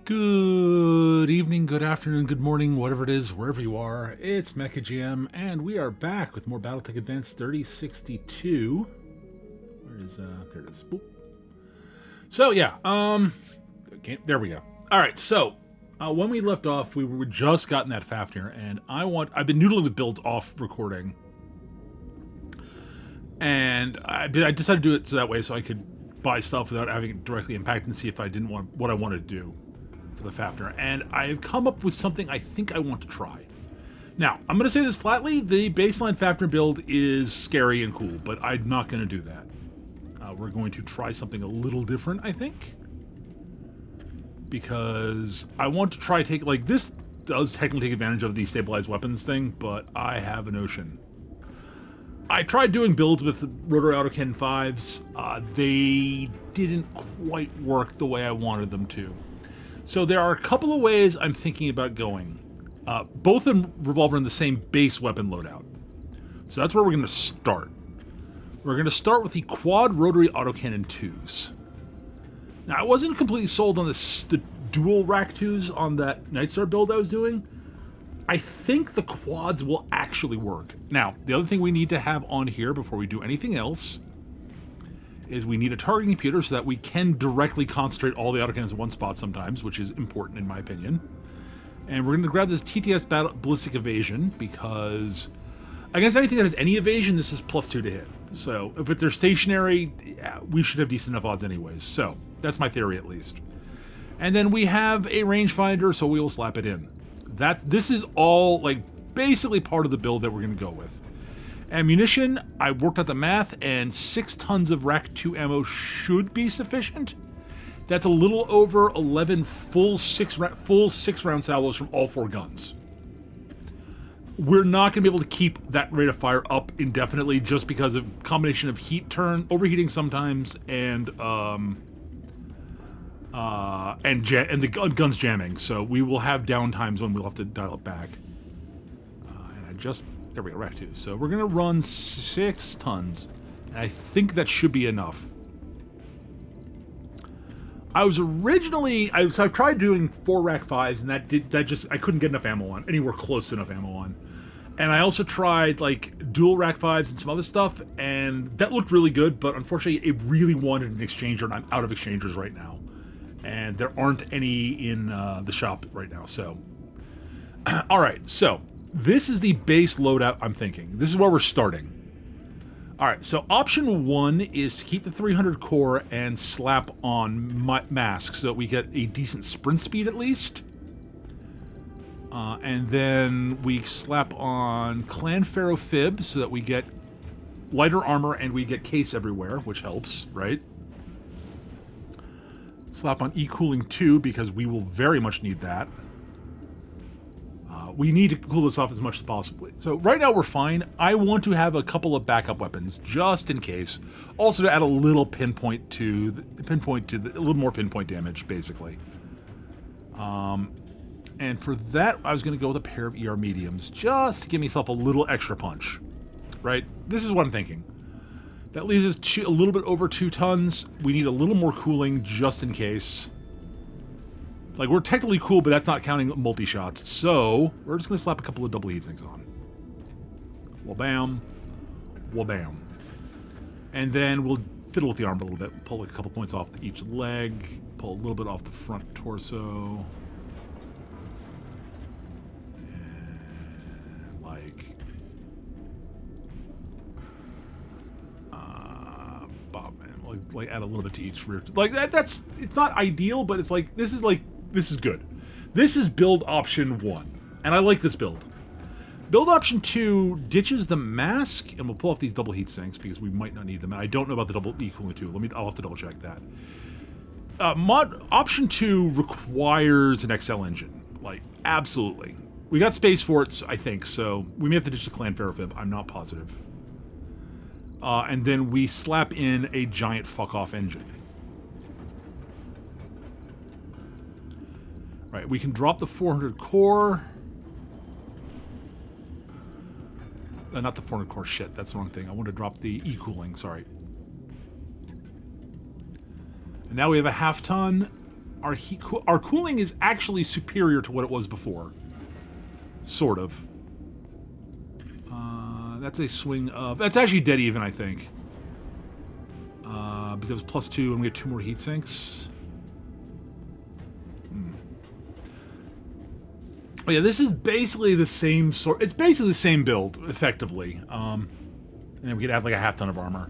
Good evening, good afternoon, good morning, whatever it is, wherever you are. It's MechaGM, and we are back with more BattleTech Advanced 3062. Where is, there it is. Boop. So, yeah, okay, there we go. Alright, so, when we left off, we were just gotten that Fafnir, and I've been noodling with builds off recording. And I decided to do it so that way so I could buy stuff without having it directly impact and see if I didn't want what I wanted to do for the Fafnir. And I've come up with something I think I want to try. Now, I'm going to say this flatly, the baseline Fafnir build is scary and cool, but I'm not going to do that. We're going to try something a little different, I think. Because I want to try take, like, this does technically take advantage of the stabilized weapons thing, but I have a notion. I tried doing builds with rotary autocannon 5s. They didn't quite work the way I wanted them to. So there are a couple of ways I'm thinking about going. Both of them revolve around the same base weapon loadout. So that's where we're going to start. We're going to start with the quad rotary autocannon 2s. Now, I wasn't completely sold on the dual rack 2s on that Nightstar build I was doing. I think the quads will actually work. Now, the other thing we need to have on here before we do anything else is we need a targeting computer so that we can directly concentrate all the autocannons in one spot sometimes, which is important in my opinion. And we're going to grab this TTS ballistic evasion because against anything that has any evasion, this is +2 to hit. So if they're stationary, yeah, we should have decent enough odds anyways. So that's my theory at least. And then we have a rangefinder, so we will slap it in. This is all, like, basically part of the build that we're going to go with. Ammunition, I worked out the math, and 6 tons of Rack 2 ammo should be sufficient. That's a little over 11 full 6-round salvos from all 4 guns. We're not going to be able to keep that rate of fire up indefinitely just because of combination of overheating sometimes, and the guns jamming, so we will have downtimes when we'll have to dial it back. There we go, rack 2. So we're gonna run 6 tons, and I think that should be enough. I've tried doing 4 rack 5s, and I couldn't get enough ammo on, anywhere close to enough ammo on. And I also tried like dual rack 5s and some other stuff, and that looked really good, but unfortunately it really wanted an exchanger, and I'm out of exchangers right now. And there aren't any in the shop right now, so. Alright, so this is the base loadout I'm thinking. This is where we're starting. Alright, so option 1 is to keep the 300 core and slap on mask so that we get a decent sprint speed at least. And then we slap on Clan Pharaoh Fib so that we get lighter armor and we get case everywhere, which helps, right? Slap on E-Cooling 2 because we will very much need that. We need to cool this off as much as possible. So right now we're fine. I want to have a couple of backup weapons just in case. Also to add a little a little more pinpoint damage, basically. And for that, I was going to go with a pair of ER mediums just to give myself a little extra punch. Right? This is what I'm thinking. That leaves us a little bit over 2 tons. We need a little more cooling just in case. Like, we're technically cool, but that's not counting multi-shots. So, we're just going to slap a couple of double heat sinks on. Wabam. Wabam. And then we'll fiddle with the arm a little bit. Pull a couple points off each leg. Pull a little bit off the front torso. And, like add a little bit to each rear. Like, it's not ideal, but it's like, this is good. This is build option 1, and I like this build. Build option 2 ditches the mask, and we'll pull off these double heat sinks because we might not need them, and I don't know about the double E-Cooling 2. I'll have to double check that. Option 2 requires an XL engine. Like, absolutely. We got space for it, I think, so we may have to ditch the Clan Pharaoh Fib. I'm not positive. And then we slap in a giant fuck-off engine. Right, we can drop the 400 core. Not the 400 core, shit, that's the wrong thing. I want to drop the E-Cooling, sorry. And now we have a half ton. our cooling is actually superior to what it was before. Sort of. That's a swing of... That's actually dead even, I think. Because it was +2 and we had 2 more heat sinks. Oh yeah, this is basically the same sort... It's basically the same build, effectively. And then we could add like a half ton of armor.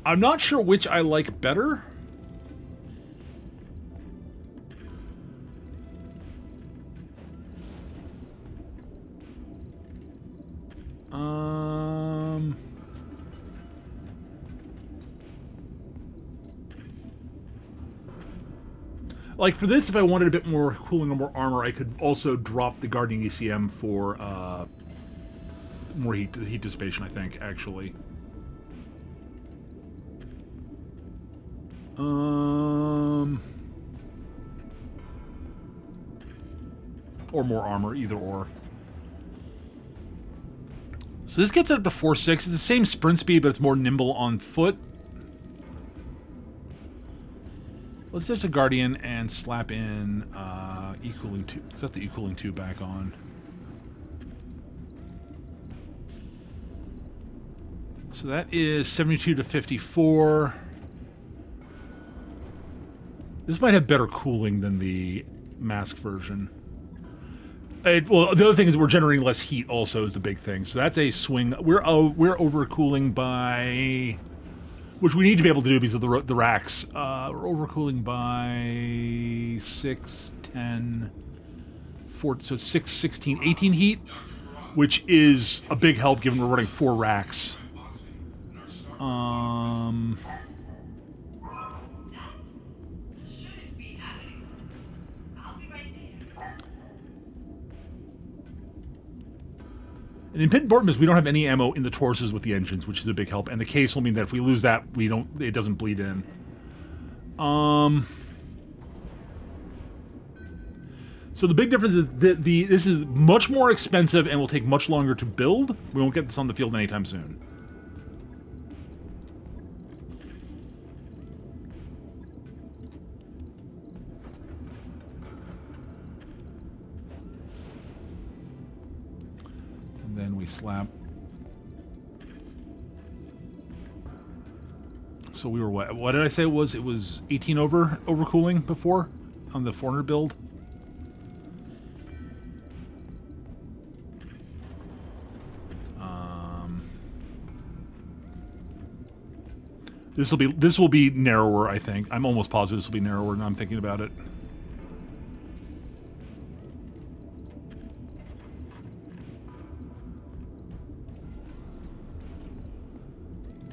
I'm not sure which I like better. Like, for this, if I wanted a bit more cooling or more armor, I could also drop the Guardian ECM for more heat dissipation, I think, actually. Or more armor, either or. So this gets up to 4.6. It's the same sprint speed, but it's more nimble on foot. Let's touch the Guardian and slap in E-cooling tube. Let's set the E-cooling tube back on. So that is 72 to 54. This might have better cooling than the mask version. Well, the other thing is we're generating less heat also is the big thing. So that's a swing. We're overcooling by... Which we need to be able to do because of the racks. We're overcooling by 6, 10, 4, so 6, 16, 18 heat, which is a big help given we're running 4 racks. And the important is we don't have any ammo in the torsos with the engines, which is a big help. And the case will mean that if we lose that, it doesn't bleed in. So the big difference is this is much more expensive and will take much longer to build. We won't get this on the field anytime soon. Then we slap. So we were what did I say it was? It was 18 overcooling before on the 400 build. This will be narrower, I think. I'm almost positive this will be narrower now I'm thinking about it.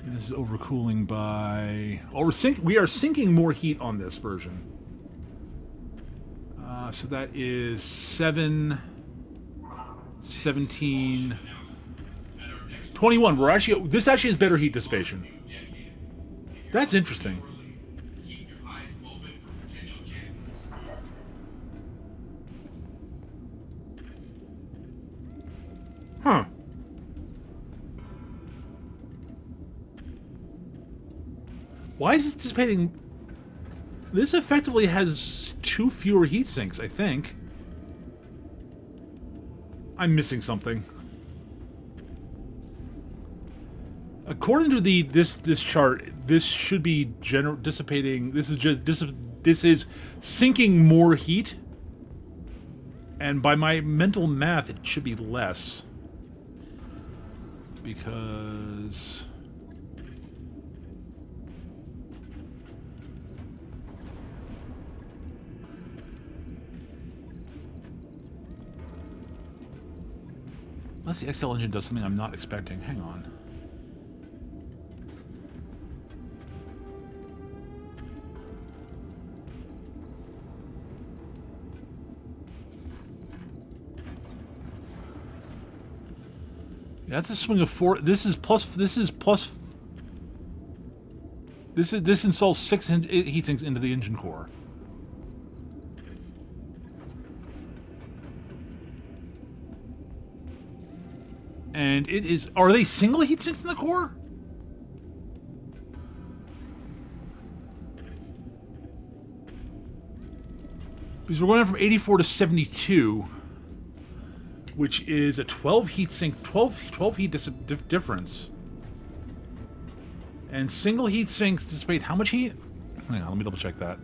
This is overcooling by... Oh, we are sinking more heat on this version. So that is 7, 17, 21. This actually has better heat dissipation. That's interesting. Huh. Why is this dissipating? This effectively has 2 fewer heat sinks, I think. I'm missing something. According to this chart, this should be dissipating. This is sinking more heat, and by my mental math, it should be less because. Unless the XL engine does something I'm not expecting. Hang on. Yeah, that's a swing of 4. This installs 6 heat sinks into the engine core. And it is... Are they single heat sinks in the core? Because we're going from 84 to 72, which is a 12 heatsink, 12 heat difference. And single heat sinks dissipate how much heat? Hang on, let me double check that.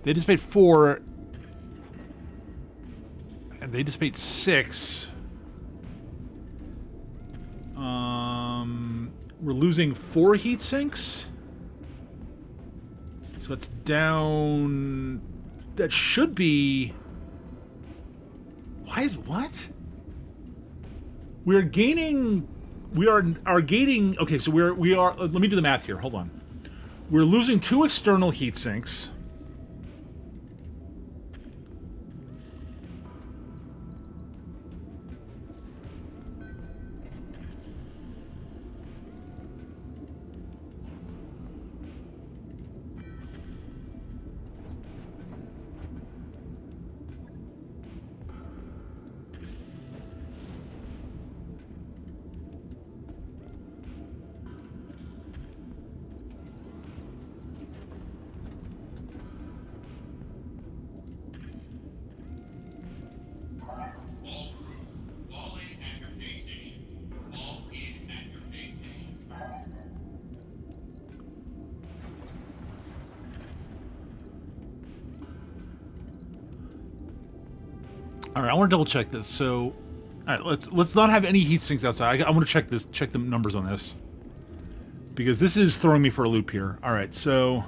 They dissipate 4, and they dissipate 6. We're losing 4 heat sinks. So it's down. That should be. Why is what? We're gaining. We are gaining. Okay, so we are. Let me do the math here. Hold on. We're losing 2 external heat sinks. All right, I want to double check this. So, all right, let's not have any heat sinks outside. I want to check this, check the numbers on this, because this is throwing me for a loop here. All right, so,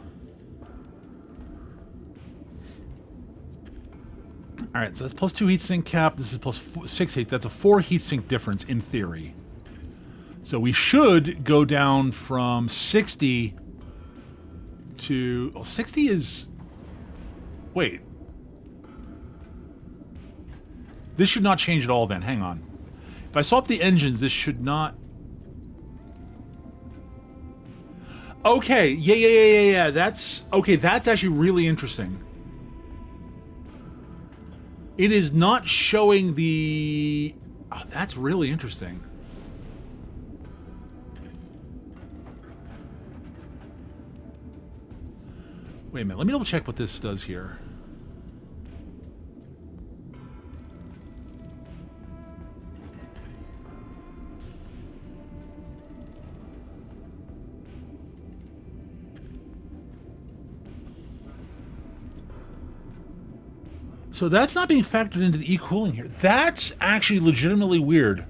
all right, so that's plus 2 heat sink cap. This is plus 6 heat. That's a 4 heat sink difference in theory. So we should go down from 60 to 60 is. Wait. This should not change at all then. Hang on. If I swap the engines, this should not... Okay. Yeah. That's... Okay, that's actually really interesting. It is not showing the... Oh, that's really interesting. Wait a minute. Let me double check what this does here. So that's not being factored into the e-cooling here. That's actually legitimately weird.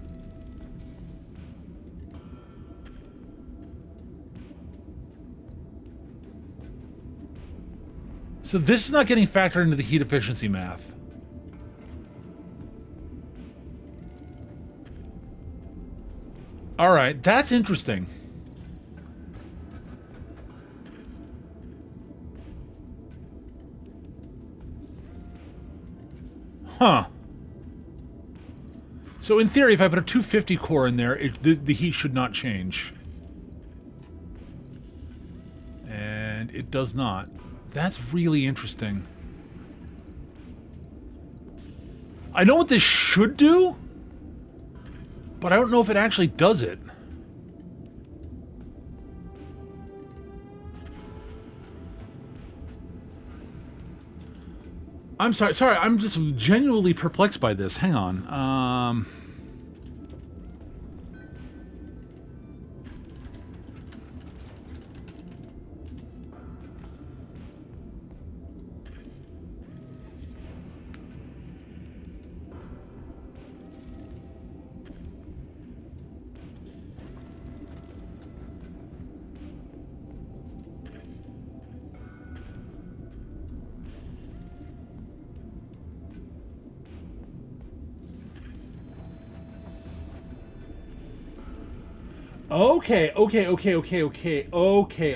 So this is not getting factored into the heat efficiency math. All right, that's interesting. Huh. So in theory, if I put a 250 core in there, the heat should not change. And it does not. That's really interesting. I know what this should do, but I don't know if it actually does it. I'm sorry, I'm just genuinely perplexed by this. Hang on. Okay.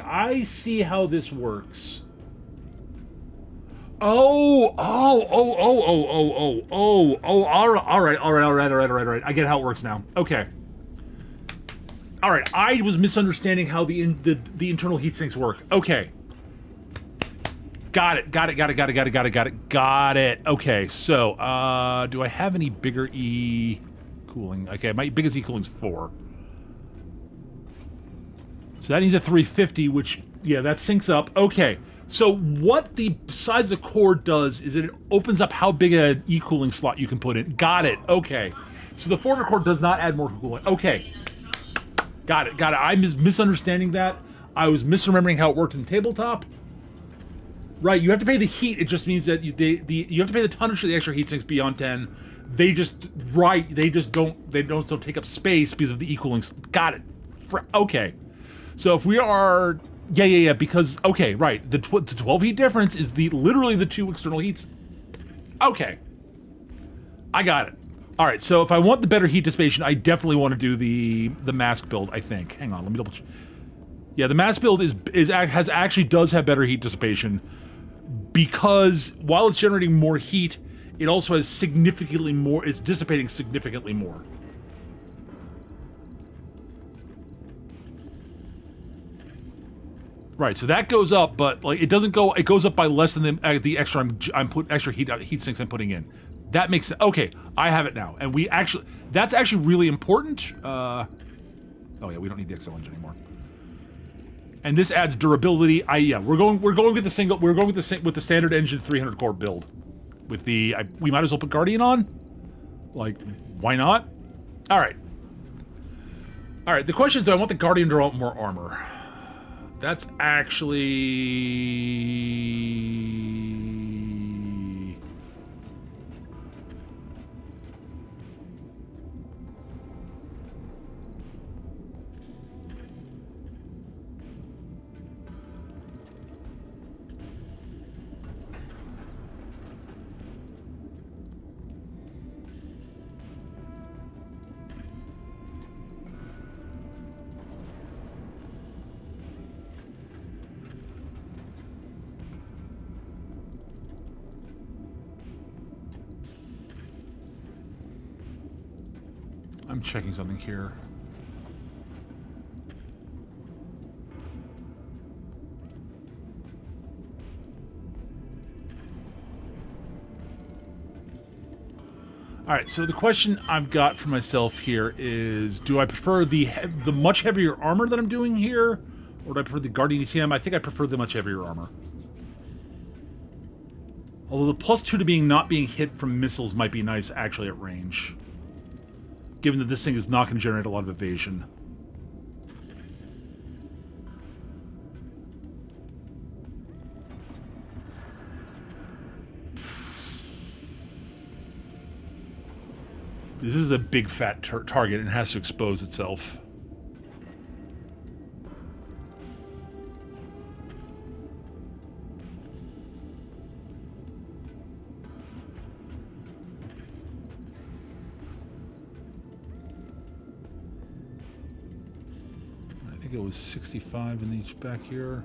I see how this works. All right. I get how it works now. Okay. All right. I was misunderstanding how the internal heat sinks work. Okay. Got it. Okay. So, do I have any bigger E cooling? Okay, my biggest E cooling's 4. So that needs a 350, which, yeah, that syncs up. Okay, So what the size of core does is it opens up how big an e-cooling slot you can put in. Got it. Okay. So the 400 core does not add more cooling. Okay. Got it. I'm misunderstanding that. I was misremembering how it worked in tabletop. Right, you have to pay the heat. It just means that you have to pay the tonnage for the extra heat sinks beyond 10. They just don't take up space because of the e-cooling. Got it. Okay. So if we are because okay, right. The 12 heat difference is literally the 2 external heats. Okay. I got it. All right, so if I want the better heat dissipation, I definitely want to do the mask build, I think. Hang on, let me double check. Yeah, the mask build does have better heat dissipation because while it's generating more heat, it also has significantly more, it's dissipating significantly more. Right, so that goes up, but like it doesn't go. It goes up by less than the extra extra heat sinks I'm putting in. That makes sense. Okay, I have it now, and that's actually really important. Oh yeah, we don't need the XL engine anymore. And this adds durability. We're going with the standard engine 300 core build. With we might as well put Guardian on. Like, why not? All right. The question is, do I want the Guardian to draw more armor? That's actually... I'm checking something here. Alright, so the question I've got for myself here is, do I prefer the much heavier armor that I'm doing here, or do I prefer the Guardian ECM? I think I prefer the much heavier armor. Although the +2 to not being hit from missiles might be nice actually at range. Given that this thing is not going to generate a lot of evasion. This is a big fat target and has to expose itself. It was 65 in each back here.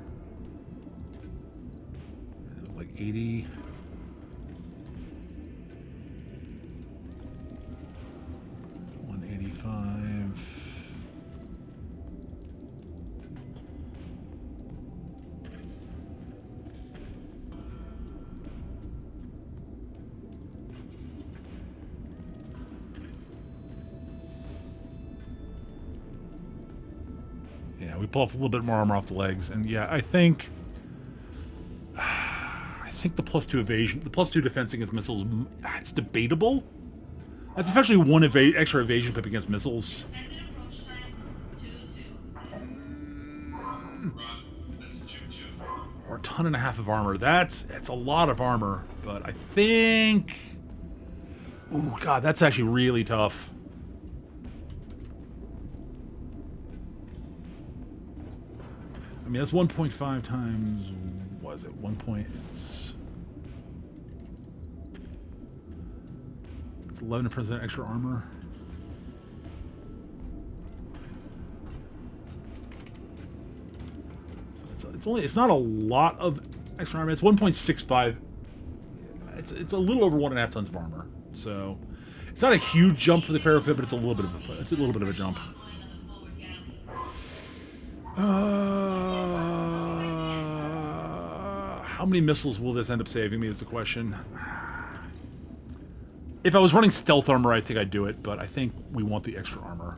Like 80. We pull off a little bit more armor off the legs, and yeah, I think the +2 evasion, the +2 defense against missiles, it's debatable. That's especially one extra evasion pip against missiles. Or 1.5 tons of armor. It's a lot of armor, but I think... Ooh, God, that's actually really tough. I mean, that's 1.5 times, what is it, 1 point, it's 11% extra armor. So it's not a lot of extra armor, it's 1.65, it's a little over 1.5 tons of armor, so it's not a huge jump for the Ferrofit, but it's a little bit of a jump. How many missiles will this end up saving me is the question. If I was running stealth armor, I think I'd do it, but I think we want the extra armor.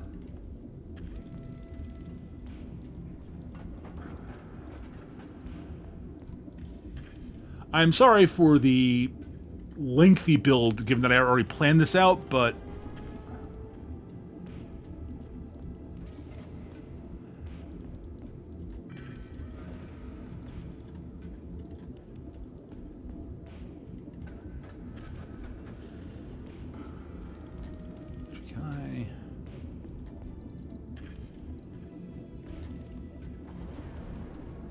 I'm sorry for the lengthy build, given that I already planned this out, but... Can I...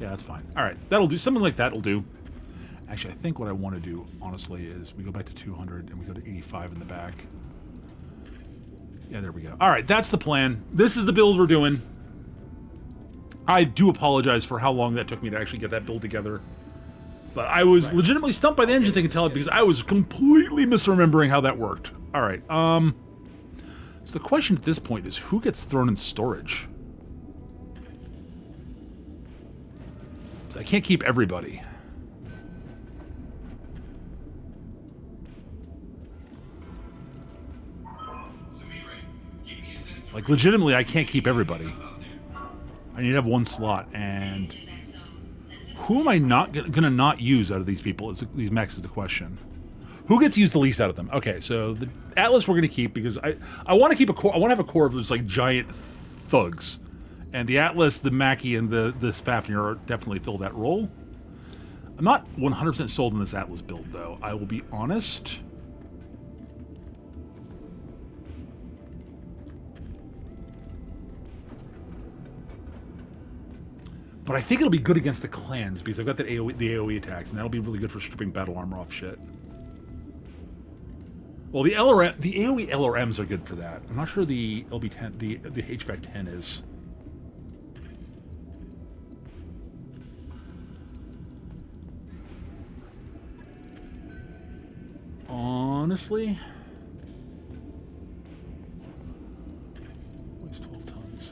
Yeah, that's fine. Alright, that'll do. Something like that will do. Actually, I think what I want to do, honestly, is we go back to 200 and we go to 85 in the back. Yeah, there we go. All right, that's the plan. This is the build we're doing. I do apologize for how long that took me to actually get that build together. But I was legitimately stumped by the engine thing until because I was completely misremembering how that worked. All right. So the question at this point is, who gets thrown in storage? So I can't keep everybody. Like, legitimately, I can't keep everybody. I need to have one slot, and... Who am I not gonna not use out of these people? These mechs is the question. Who gets used the least out of them? Okay, so the Atlas we're gonna keep, because I want to keep a core... I want to have a core of those, like, giant thugs. And the Atlas, the Mackie, and the Fafnir are definitely fill that role. I'm not 100% sold on this Atlas build, though. I will be honest... But I think it'll be good against the clans, because I've got the AoE attacks, and that'll be really good for stripping battle armor off shit. Well, the AoE LRMs are good for that. I'm not sure the LB10, the HVAC 10 is. Honestly... Weighs 12 tons.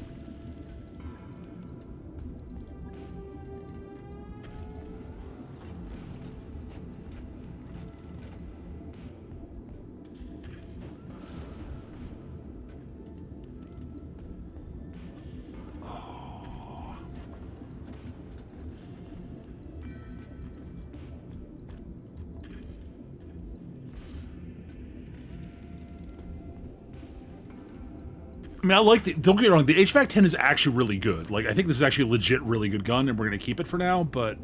I mean, I like the... Don't get me wrong, the HVAC 10 is actually really good. Like, I think this is actually a legit really good gun, and we're going to keep it for now, but...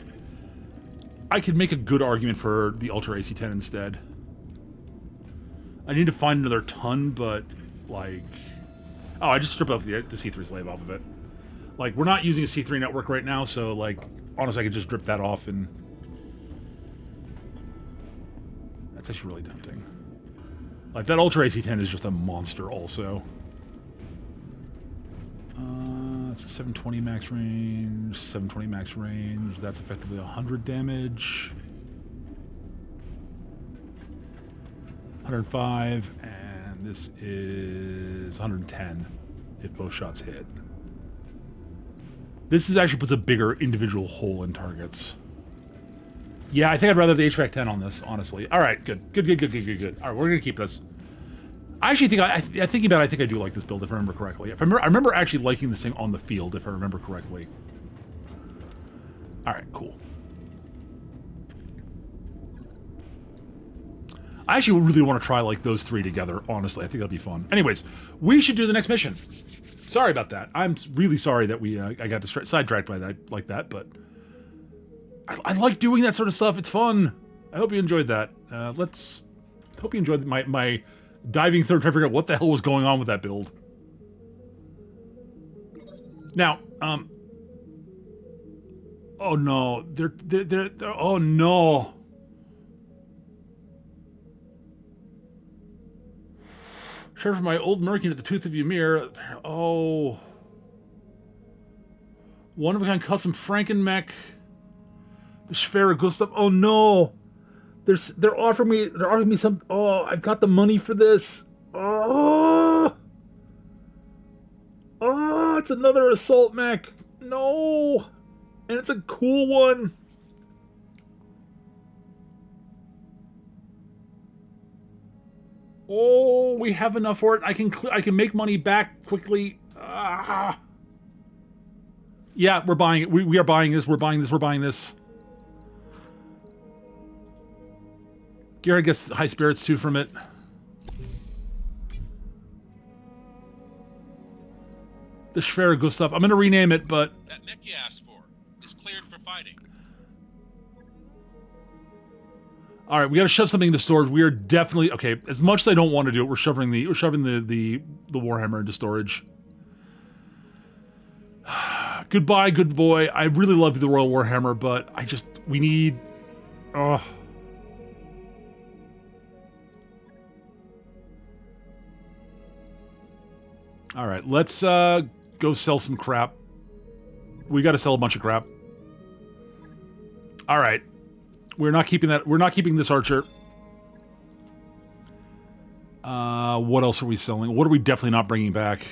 I could make a good argument for the Ultra AC-10 instead. I need to find another ton, but, like... Oh, I just stripped off the C3 slave off of it. Like, we're not using a C3 network right now, so, like, honestly, I could just drip that off and... That's actually really tempting. Like, that Ultra AC-10 is just a monster, also. That's a 720 max range, 720 max range. That's effectively 100 damage. 105, and this is 110 if both shots hit. This is actually puts a bigger individual hole in targets. Yeah, I think I'd rather have the HVAC 10 on this, honestly. All right, good. Good. All right, we're going to keep this. I actually think, thinking about it, I think I do like this build, if I remember correctly. I remember actually liking this thing on the field, if I remember correctly. Alright, cool. I actually really want to try, like, those three together, honestly. I think that'd be fun. Anyways, we should do the next mission. Sorry about that. I'm really sorry that I got sidetracked by that, like that, but... I like doing that sort of stuff. It's fun. I hope you enjoyed that. Hope you enjoyed my diving through, trying to figure out what the hell was going on with that build. Now, oh no, they're oh no. Share from my old Merkin at the Tooth of Ymir. Oh. One of a kind custom Franken-Mech. The Schwere Gustav. Oh no. They're offering me some... Oh, I've got the money for this. Oh! Oh, it's another assault mech. No! And it's a cool one. Oh, we have enough for it. I can make money back quickly. Ah. Yeah, we're buying it. We are buying this. We're buying this. Garrett gets high spirits too from it. The Schwer Gustav. I'm going to rename it, but... That mech you asked for is cleared for fighting. All right, we got to shove something into storage. We are definitely... Okay, as much as I don't want to do it, we're shoving the Warhammer into storage. Goodbye, good boy. I really love the Royal Warhammer, but I just... We need... Oh... All right, let's go sell some crap. We got to sell a bunch of crap. All right, we're not keeping that. We're not keeping this archer. What else are we selling? What are we definitely not bringing back?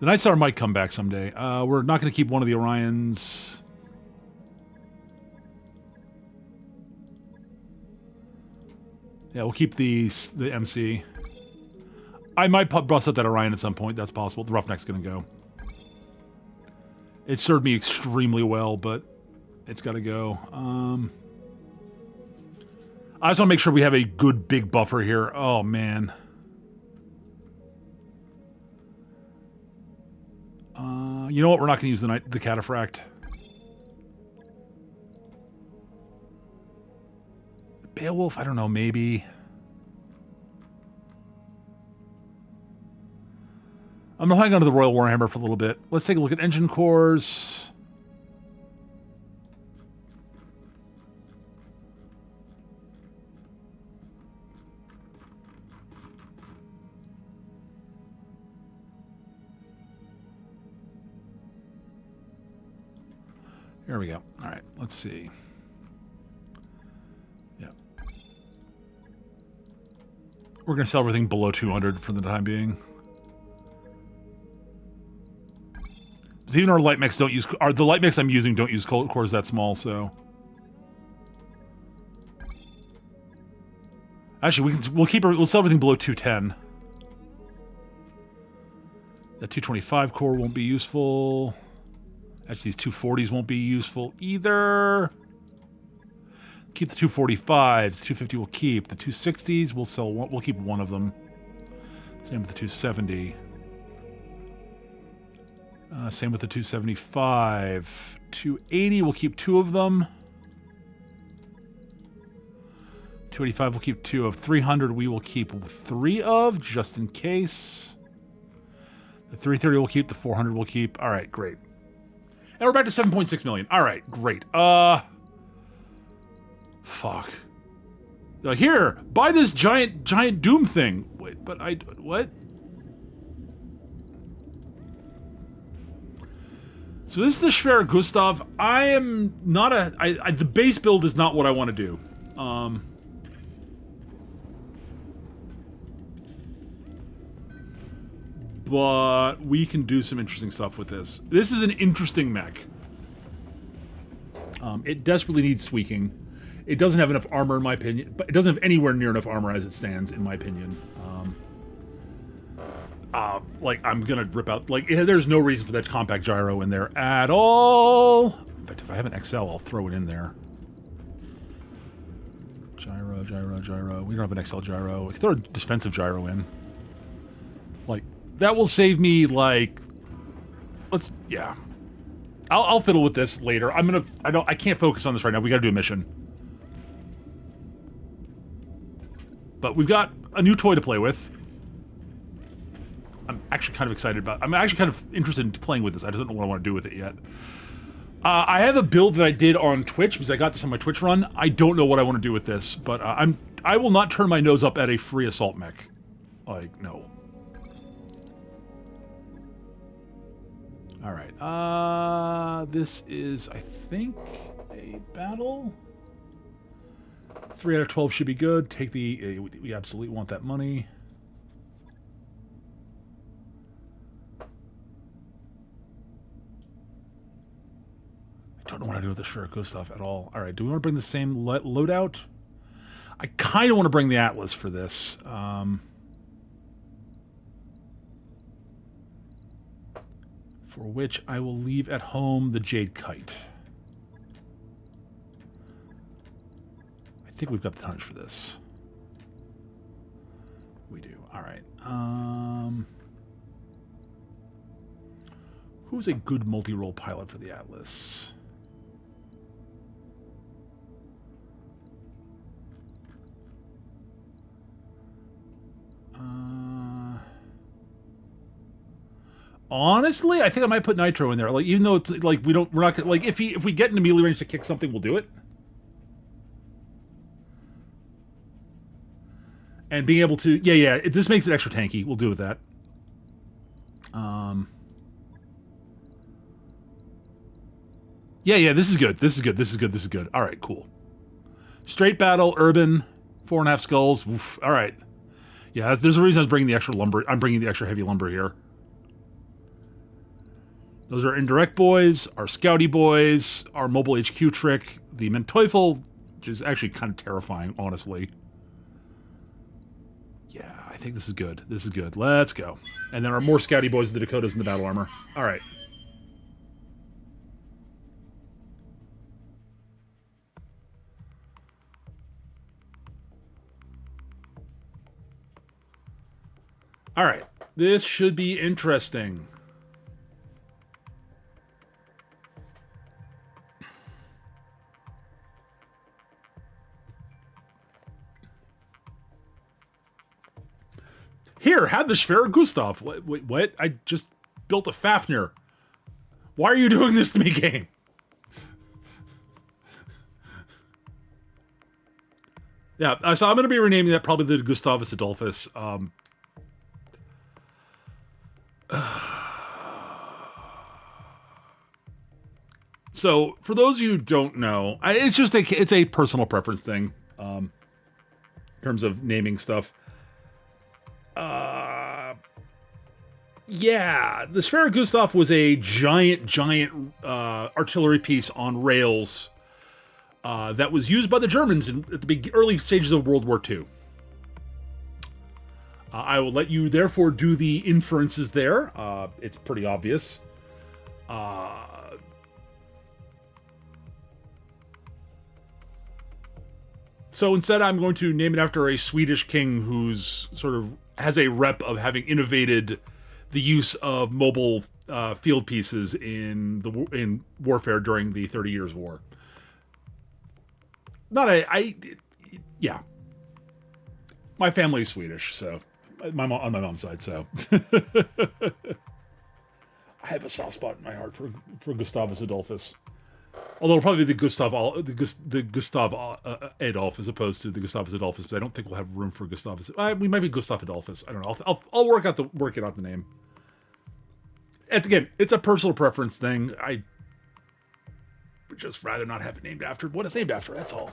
The Night Star might come back someday. We're not going to keep one of the Orions. Yeah, we'll keep the MC. I might bust out that Orion at some point. That's possible. The Roughneck's going to go. It served me extremely well, but it's got to go. I just want to make sure we have a good big buffer here. Oh, man. You know what? We're not going to use the Cataphract. Beowulf? I don't know. Maybe. I'm going to hang on to the Royal Warhammer for a little bit. Let's take a look at engine cores. Here we go. All right, let's see. Yeah. We're going to sell everything below 200 for the time being. Even our light mechs don't use... the light mechs I'm using don't use cores that small, so... Actually, we'll sell everything below 210. That 225 core won't be useful. Actually, these 240s won't be useful either. Keep the 245s. The 250 we'll keep. The 260s we'll sell one. We'll keep one of them. Same with the 270. Same with the 275. 280, we'll keep two of them. 285, we'll keep two of. 300, we will keep three of, just in case. The 330 we'll keep. The 400 we'll keep. All right, great. And we're back to 7.6 million. All right, great. Fuck. Like, here, buy this giant Doom thing. Wait, but what? So this is the Schwer Gustav. I am not the base build is not what I want to do. But we can do some interesting stuff with this. This is an interesting mech. It desperately needs tweaking. It doesn't have enough armor, in my opinion, but it doesn't have anywhere near enough armor as it stands, in my opinion. Like, I'm gonna rip out... Like, there's no reason for that compact gyro in there at all. In fact, if I have an XL, I'll throw it in there. Gyro, gyro, gyro. We don't have an XL gyro. We can throw a defensive gyro in. Like, that will save me, like... Yeah. I'll fiddle with this later. I can't focus on this right now. We gotta do a mission. But we've got a new toy to play with. I'm actually kind of excited about... I'm actually kind of interested in playing with this. I just don't know what I want to do with it yet. I have a build that I did on Twitch, because I got this on my Twitch run. I don't know what I want to do with this, but I will not turn my nose up at a free assault mech. Like, no. Alright, this is, I think, a battle. 3 out of 12 should be good. Take the... we absolutely want that money. I don't know what I do with the Schwer stuff at all. Alright, do we want to bring the same loadout? I kind of want to bring the Atlas for this. For which I will leave at home the Jade Kite. I think we've got the tonnage for this. We do. All right. Who's a good multi-role pilot for the Atlas? Honestly, I think I might put Nitro in there. Like, even though it's like we're not gonna, like if we get in a melee range to kick something, we'll do it. And being able to, this makes it extra tanky. We'll do with that. This is good. This is good. This is good. This is good. All right, cool. Straight battle, urban, 4.5 skulls. Oof. All right. Yeah, there's a reason I was bringing the extra lumber. I'm bringing the extra heavy lumber here. Those are indirect boys, our Scouty boys, our mobile HQ trick, the Menteufel, which is actually kind of terrifying, honestly. Yeah, I think this is good. This is good. Let's go. And then our more Scouty boys, the Dakotas, and the battle armor. All right. All right. This should be interesting. Here, have the Schwer Gustav. Wait, what? I just built a Fafnir. Why are you doing this to me, game? Yeah, so I'm going to be renaming that probably the Gustavus Adolphus. So, for those of you who don't know, it's a personal preference thing, in terms of naming stuff. Yeah, the Schwer Gustav was a giant artillery piece on rails that was used by the Germans at the early stages of World War II. I will let you, therefore, do the inferences there. It's pretty obvious. So instead, I'm going to name it after a Swedish king who's sort of has a rep of having innovated the use of mobile field pieces in warfare during the 30 Years' War. Yeah. My family is Swedish, so on my mom's side, so I have a soft spot in my heart for Gustavus Adolphus. Although it'll probably be the Gustav Adolf as opposed to the Gustavus Adolphus, because I don't think we'll have room for Gustavus. We might be Gustav Adolphus. I don't know. I'll work it out the name. And again, it's a personal preference thing. I would just rather not have it named after what it's named after. That's all.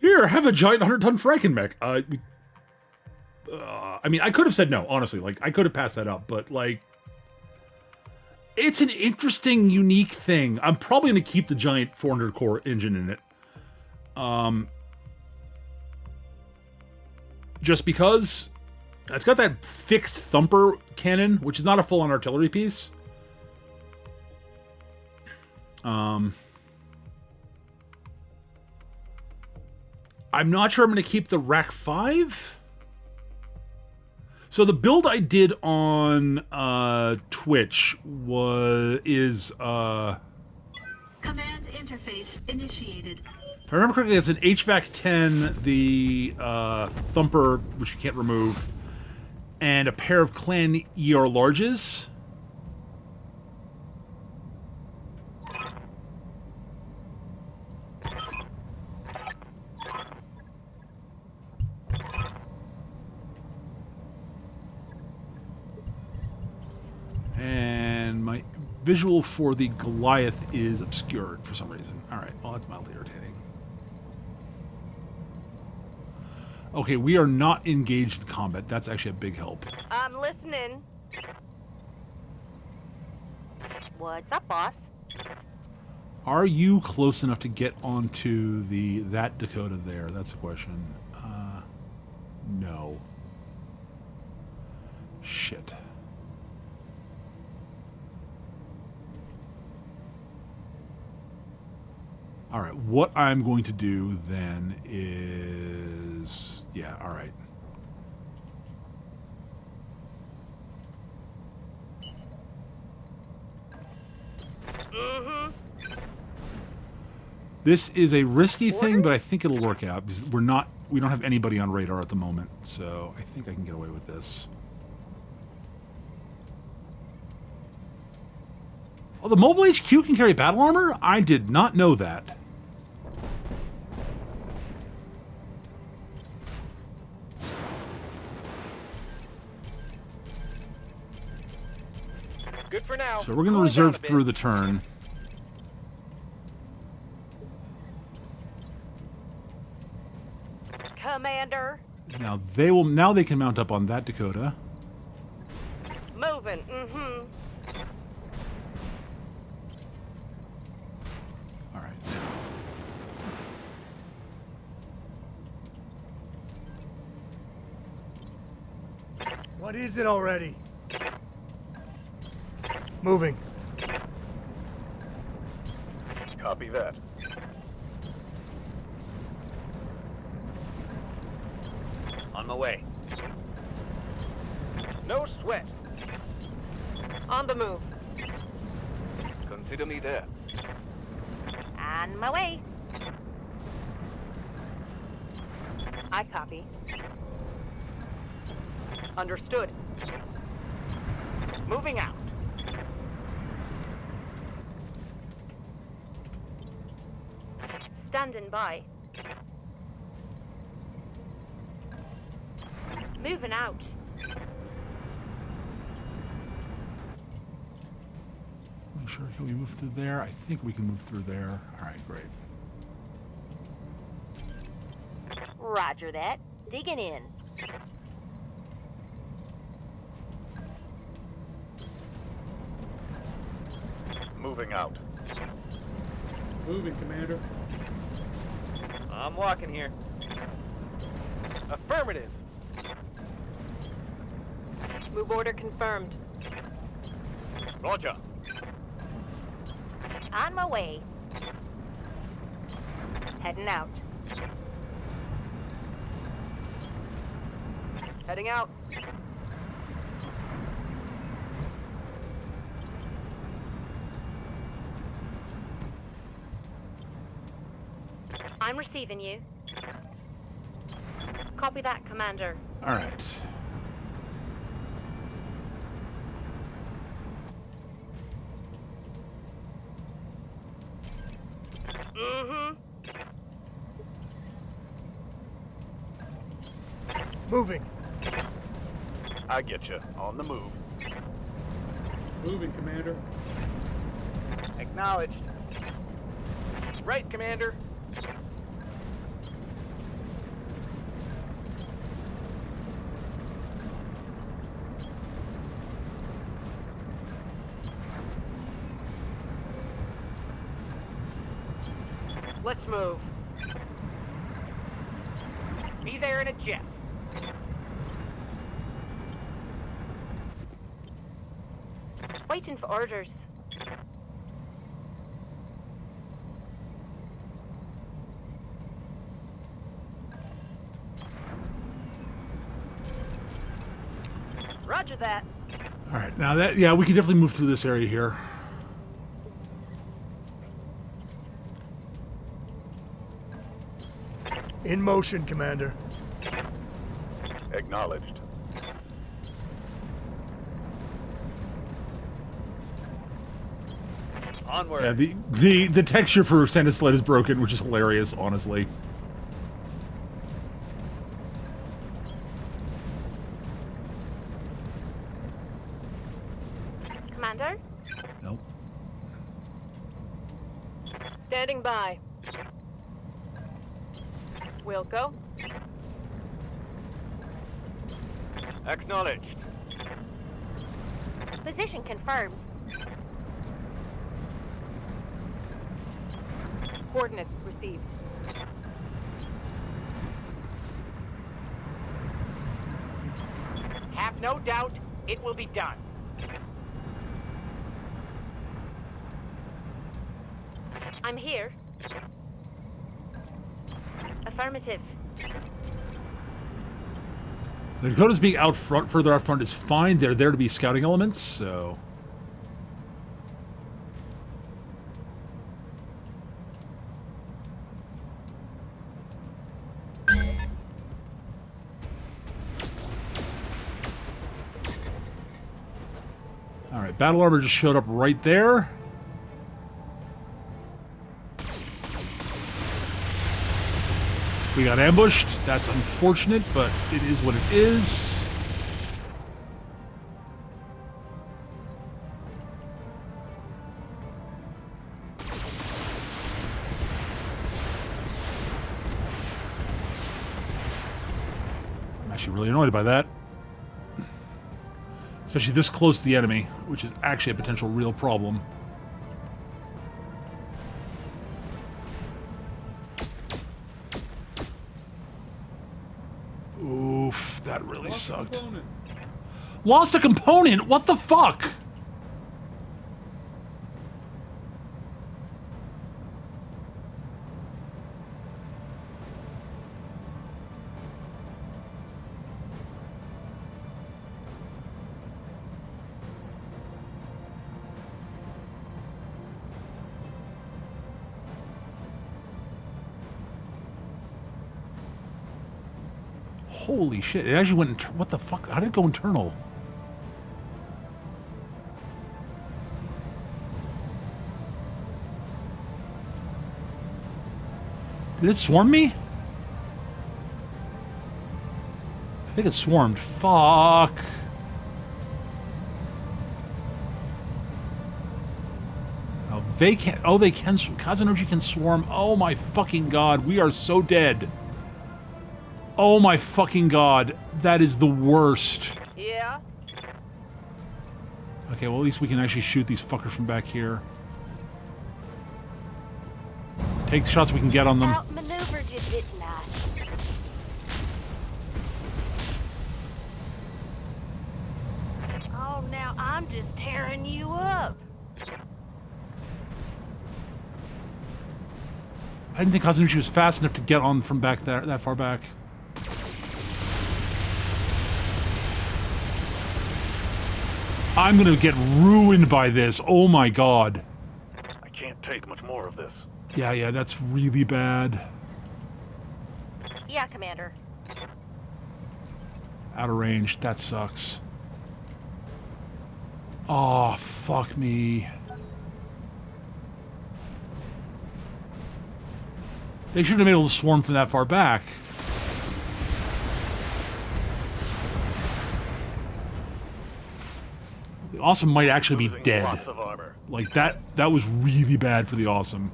Here, have a giant 100-ton Frankenmech. I mean, I could have said no, honestly. Like, I could have passed that up, but, like, it's an interesting, unique thing. I'm probably going to keep the giant 400-core engine in it. Just because it's got that fixed thumper cannon, which is not a full-on artillery piece. I'm not sure I'm going to keep the Rack 5. So the build I did on Twitch is command interface initiated. If I remember correctly, it's an HVAC 10, the thumper, which you can't remove, and a pair of Clan ER larges. And my visual for the Goliath is obscured for some reason. All right, well, that's mildly irritating. Okay, we are not engaged in combat. That's actually a big help. I'm listening. What's up, boss? Are you close enough to get onto that Dakota there? That's the question. No. Shit. All right, what I'm going to do then is... Yeah, all right. Mm-hmm. This is a risky thing, but I think it'll work out because we don't have anybody on radar at the moment, so I think I can get away with this. Oh, the mobile HQ can carry battle armor? I did not know that. Good for now. So we're going to Cooling reserve down a bit. through the turn. Commander. Now they can mount up on that Dakota. Moving. Mm-hmm. All right. What is it already? Moving. Copy that. On my way. No sweat. On the move. Consider me there. On my way. I copy. Understood. Moving out. Standing by. Moving out. Make sure, can we move through there? I think we can move through there. All right, great. Roger that. Digging in. Moving out. Moving, Commander. I'm walking here. Affirmative. Move order confirmed. Roger. On my way. Heading out. Heading out. I'm receiving you. Copy that, Commander. All right. Mm-hmm. Moving. I get you. On the move. Moving, Commander. Acknowledged. Right, Commander. Let's move. Be there in a jet. Waiting for orders. Roger that. All right. Now that, yeah, we can definitely move through this area here. In motion, Commander. Acknowledged. Onward. Yeah, the texture for Santa's sled is broken, which is hilarious, honestly. Commander? Nope. Standing by. We'll go. Acknowledged. Position confirmed. Coordinates received. Have no doubt it will be done. I'm here. Affirmative. The Dakotas being out front, further out front is fine. They're there to be scouting elements, so... Alright, battle armor just showed up right there. We got ambushed. That's unfortunate, but it is what it is. I'm actually really annoyed by that. Especially this close to the enemy, which is actually a potential real problem. Oof, that really sucked. Lost a component? What the fuck? Holy shit, it actually went what the fuck? How did it go internal? Did it swarm me? I think it swarmed. Fuck. Oh, they can. Oh, they can. Kazunoji can swarm. Oh my fucking god. We are so dead. Oh my fucking god. That is the worst. Yeah? Okay, well at least we can actually shoot these fuckers from back here. Take the shots we can get on them. Outmaneuvered you, didn't I? Oh, now I'm just tearing you up. I didn't think Kazunuchi was fast enough to get on from back there, that far back. I'm gonna get ruined by this. Oh my god. I can't take much more of this. Yeah, that's really bad. Yeah, Commander. Out of range. That sucks. Oh, fuck me. They should have been able to swarm from that far back. The Awesome might actually be dead. Lots of armor. Like, that was really bad for the Awesome.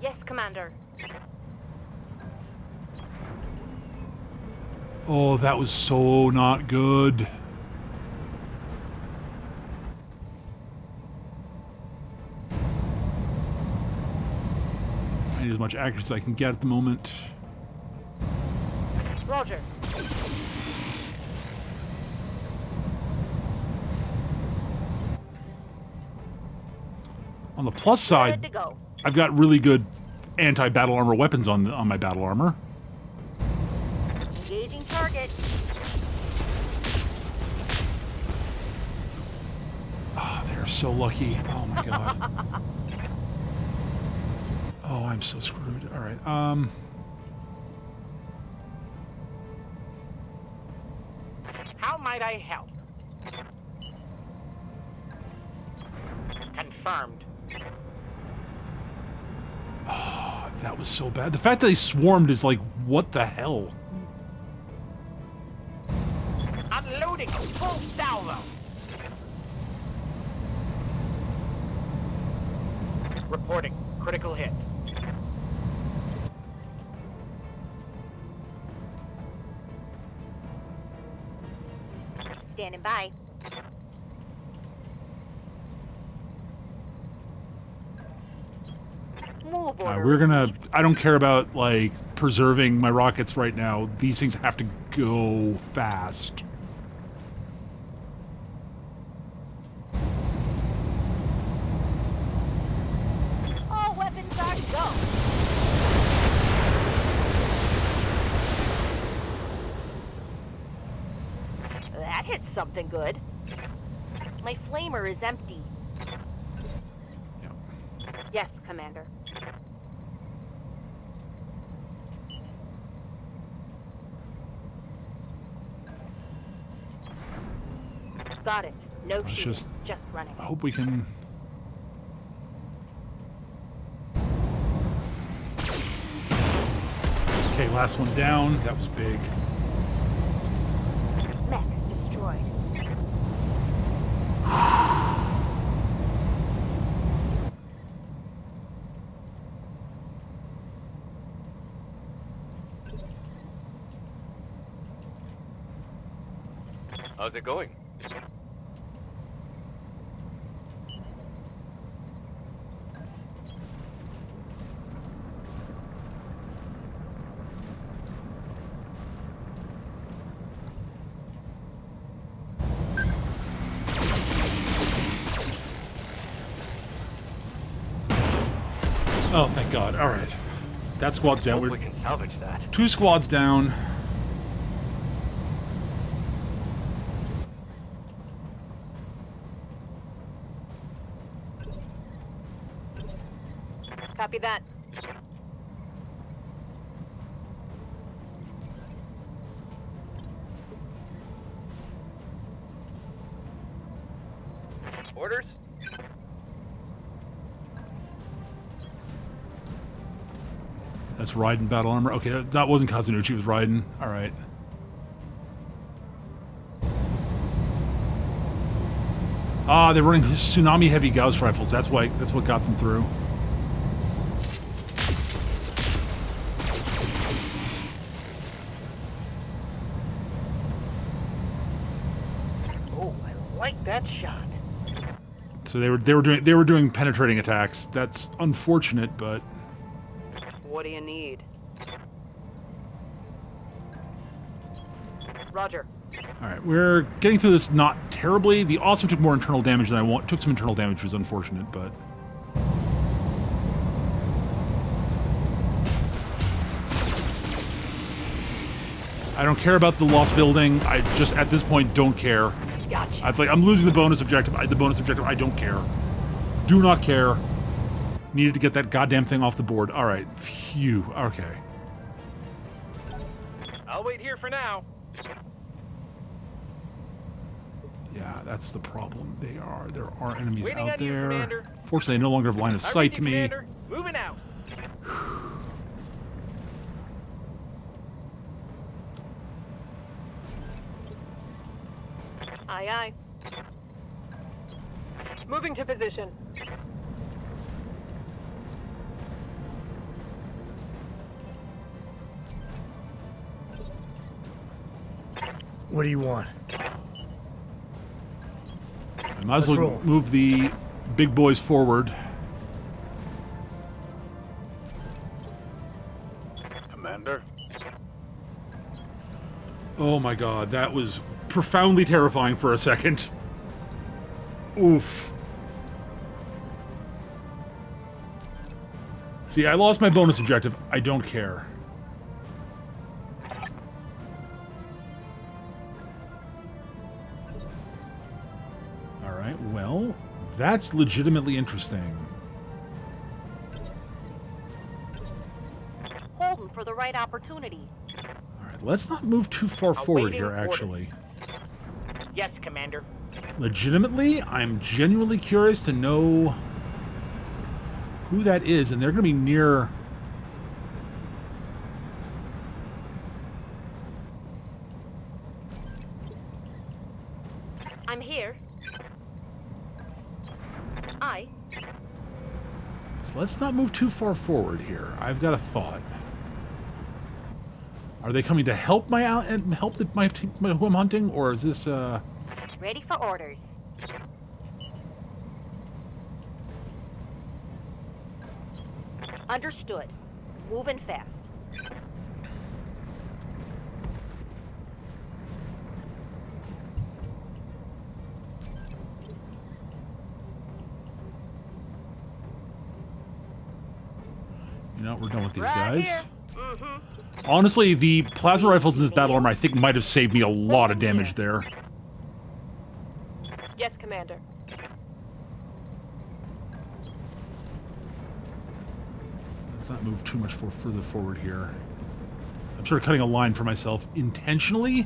Yes, Commander. Oh, that was so not good. I need as much accuracy as I can get at the moment. Roger. On the plus Good side, to go. I've got really good anti-battle armor weapons on my battle armor. Engaging target. Oh, they're so lucky. Oh my god. Oh, I'm so screwed. All right. How might I help? Confirmed. Oh, that was so bad. The fact that they swarmed is like, what the hell? Unloading full salvo. Reporting critical hit. Standing by. Move order. We're gonna... I don't care about, like, preserving my rockets right now. These things have to go fast. That hit something good. My flamer is empty. Yep. Yes, Commander. Got it. No Let's shooting. just- Just running. I hope we can... Okay, last one down. That was big. Mech destroyed. How's it going? Oh, thank God. All right. That squad's down. Hope We're we can salvage that. 2 squads down. Copy that. Orders? That's Raiden battle armor. Okay, that wasn't Kazunuchi, it was Raiden. All right. Ah, they're running tsunami heavy Gauss rifles. That's what got them through. Oh, I like that shot. So they were doing penetrating attacks. That's unfortunate, but What do you need? Roger. all right, we're getting through this not terribly. The Awesome took more internal damage than I want. Took some internal damage, which was unfortunate, but I don't care about the lost building. I just at this point don't care. Gotcha. It's like I'm losing the bonus objective. The bonus objective, I don't care. Do not care. Needed to get that goddamn thing off the board. All right. Phew. Okay. I'll wait here for now. Yeah, that's the problem. There are enemies Waiting out on you, there. Commander. Fortunately, I no longer have line of I'm sight with to you, me. Commander. Moving out. Aye, aye. Moving to position. What do you want? I might as well Let's roll. move the big boys forward. Commander? Oh my god, that was profoundly terrifying for a second. Oof. See, I lost my bonus objective. I don't care. Alright, well, that's legitimately interesting. Holding for the right opportunity. Alright, let's not move too far forward Awaiting here, orders. actually. Yes, Commander. Legitimately, I'm genuinely curious to know who that is, and they're going to be near... I'm here. Aye. So let's not move too far forward here. I've got a thought. Are they coming to help my out and help who I'm hunting, or is this Ready for orders. Understood. Moving fast. you know, we're done with these Right guys. here. Honestly, the plasma rifles in this battle armor I think might have saved me a lot of damage there. Yes, Commander. Let's not move too much further forward here. I'm sort of cutting a line for myself intentionally.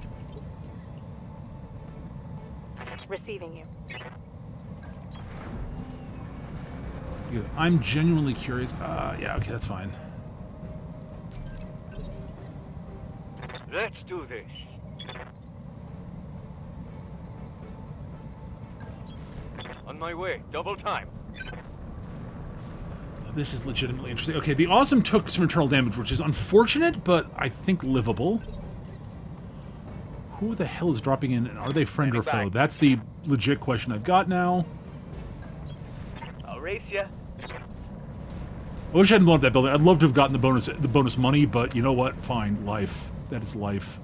Receiving you. Because I'm genuinely curious. Yeah, okay, that's fine. Let's do this. On my way. Double time. This is legitimately interesting. Okay, the Awesome took some internal damage, which is unfortunate, but I think livable. Who the hell is dropping in, and are they friend or foe? That's the legit question I've got now. I'll race ya. I wish I hadn't blown up that building. I'd love to have gotten the bonus money, but you know what? Fine, life. That is life.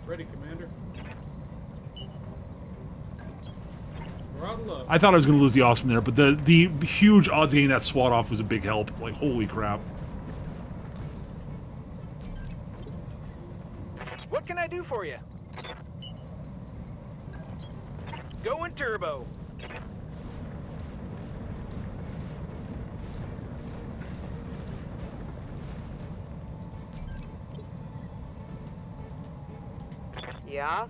Ready, Commander. We're out of luck. I thought I was going to lose the Awesome there, but the huge odds of getting that SWAT off was a big help. Like, holy crap. What can I do for you? Going turbo. Yeah?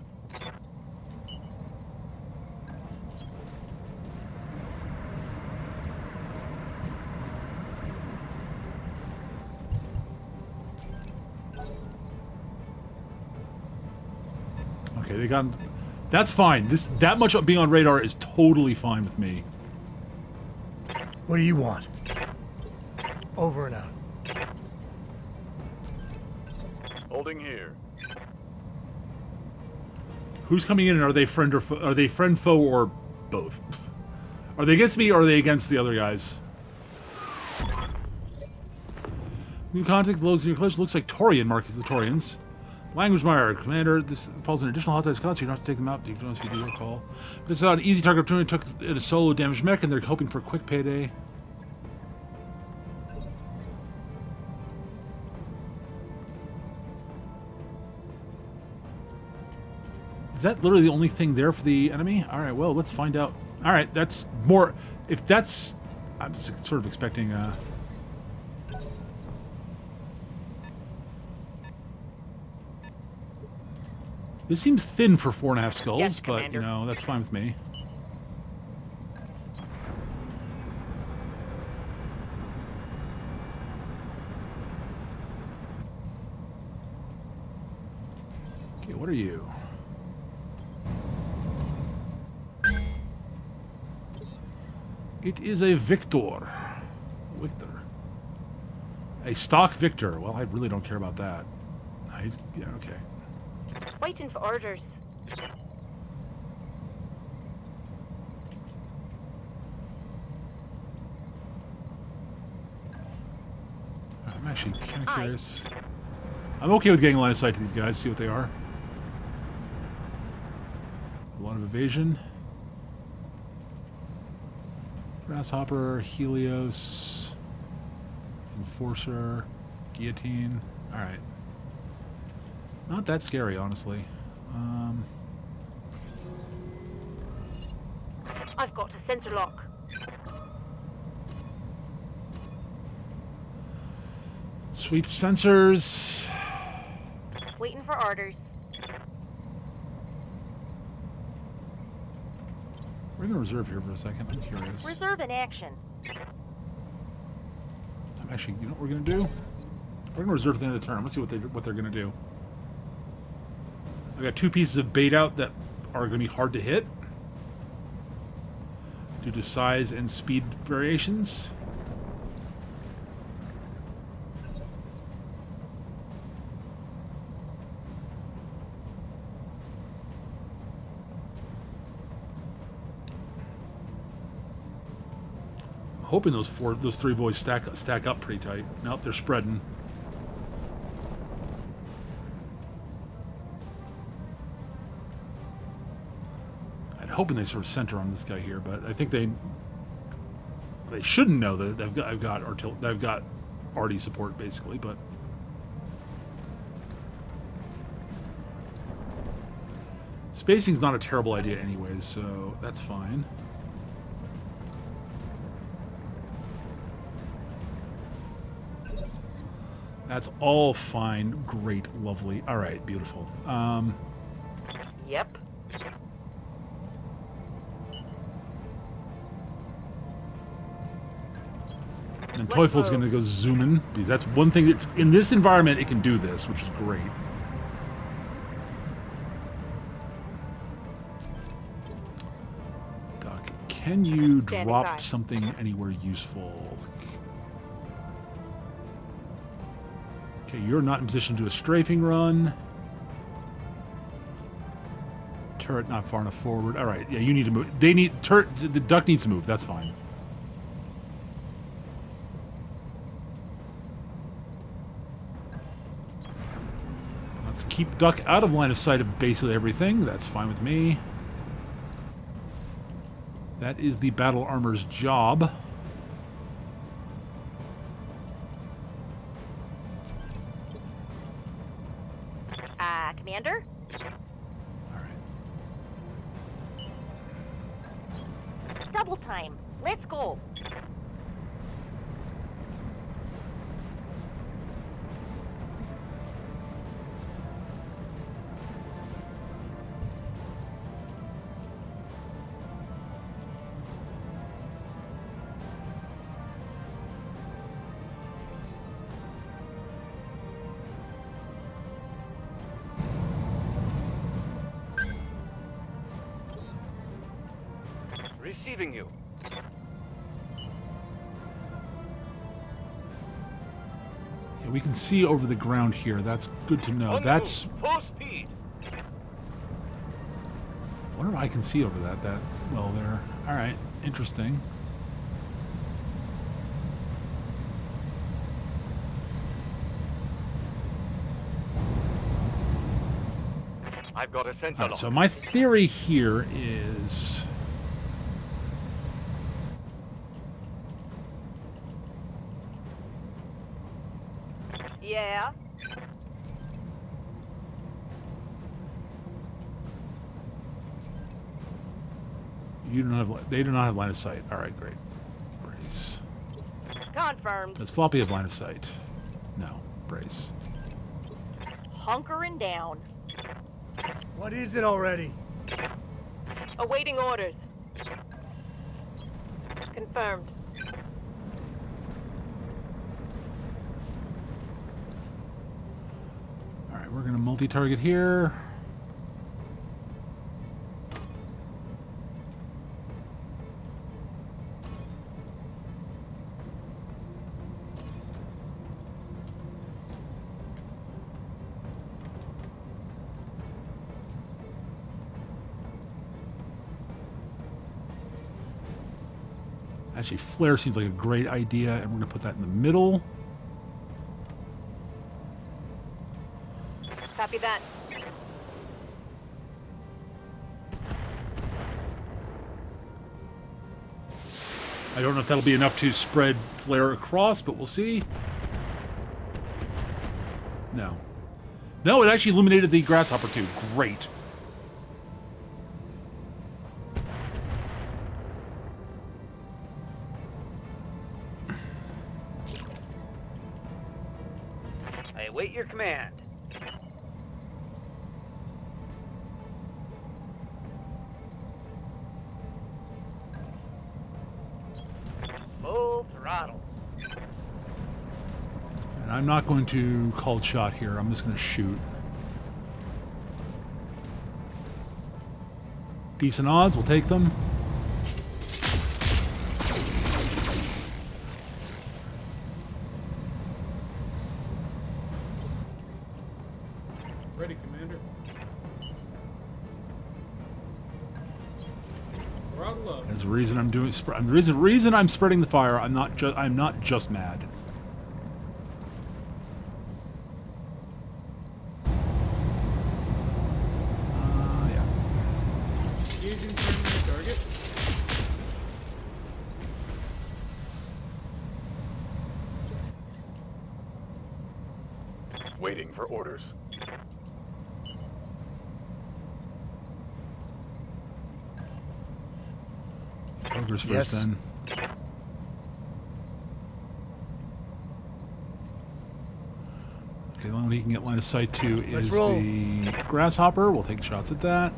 Okay, they got... That's fine. That much being on radar is totally fine with me. What do you want? Over and out. Holding here. Who's coming in, and are they friend or are they friend, foe, or both? Are they against me, or are they against the other guys? New contact loads in your collision. Looks like Torian markings the Torians. Language Mire, Commander, this falls an additional hot dice cost, so you don't have to take them out. You don't have to do your call. This is an easy target opportunity. Took it a solo damaged mech, and they're hoping for a quick payday. Is that literally the only thing there for the enemy? Alright, well, let's find out. Alright, that's more... If that's... I'm sort of expecting... This seems thin for 4.5 skulls, Yes, but, Commander. you know, that's fine with me. Okay, what are you? It is a Victor. Victor. A stock Victor. Well, I really don't care about that. Yeah, okay. Waiting for orders. I'm actually kind of Aye. curious. I'm okay with getting a line of sight to these guys, see what they are. A lot of evasion. Grasshopper, Helios, Enforcer, Guillotine. Alright. Not that scary, honestly. I've got a sensor lock. Sweep sensors. Waiting for orders. We're going to reserve here for a second. I'm curious. Reserve in action. I'm actually, you know what we're going to do? We're going to reserve at the end of the turn. Let's see what they're going to do. I got 2 pieces of bait out that are going to be hard to hit due to size and speed variations. I'm hoping those 3 boys stack up pretty tight. Nope, they're spreading. Hoping they sort of center on this guy here, but I think they shouldn't know that I've got arty support basically, but Spacing's not a terrible idea anyways, so that's fine. That's all fine. Great. Lovely. All right. Beautiful. Yep. And Teufel's going to go zooming, because that's one thing that's... In this environment, it can do this, which is great. Duck, can you drop something anywhere useful? Okay, you're not in position to do a strafing run. Turret not far enough forward. All right, yeah, you need to move. They need the duck needs to move. That's fine. Let's keep duck out of line of sight of basically everything. That's fine with me. That is the battle armor's job. Commander? All right. Double time. Let's go. Receiving you. Yeah, we can see over the ground here. That's good to know. That's... Full speed. I wonder if I can see over that well there. All right. Interesting. I've got a sensor. All right, so my theory here is... Yeah. You don't have. They do not have line of sight. All right, great. Brace. Confirmed. Does Floppy have line of sight? No. Brace. Hunkering down. What is it already? Awaiting orders. Confirmed. All right, we're gonna multi-target here. Actually, flare seems like a great idea, and we're going to put that in the middle. Copy that. I don't know if that'll be enough to spread flare across, but we'll see. No. No, it actually illuminated the grasshopper too. Great. I await your command. Full throttle. And I'm not going to call shot here. I'm just going to shoot. Decent odds. We'll take them. Ready, Commander. Throttle up. There's a reason I'm doing. There's a reason I'm spreading the fire. I'm not just mad. Yeah. Engaging primary target. Waiting for orders. bunkers first Yes. then. Okay, the only one he can get line of sight to Let's is roll. the grasshopper. We'll take shots at that.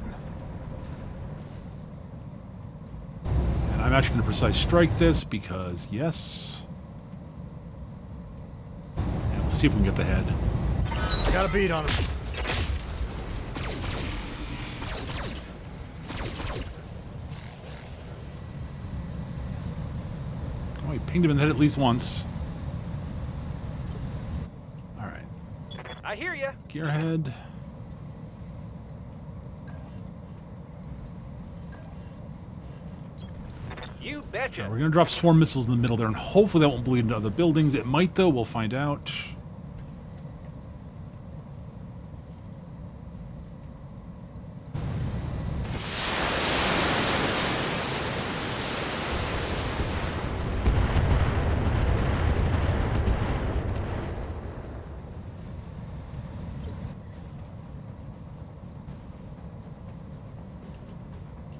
And I'm actually going to precise strike this because, yes. And we'll see if we can get the head. Got a beat on him. Oh, he pinged him in the head at least once. Alright. I hear ya. Gearhead. You betcha. We're going to drop swarm missiles in the middle there, and hopefully that won't bleed into other buildings. It might, though. We'll find out.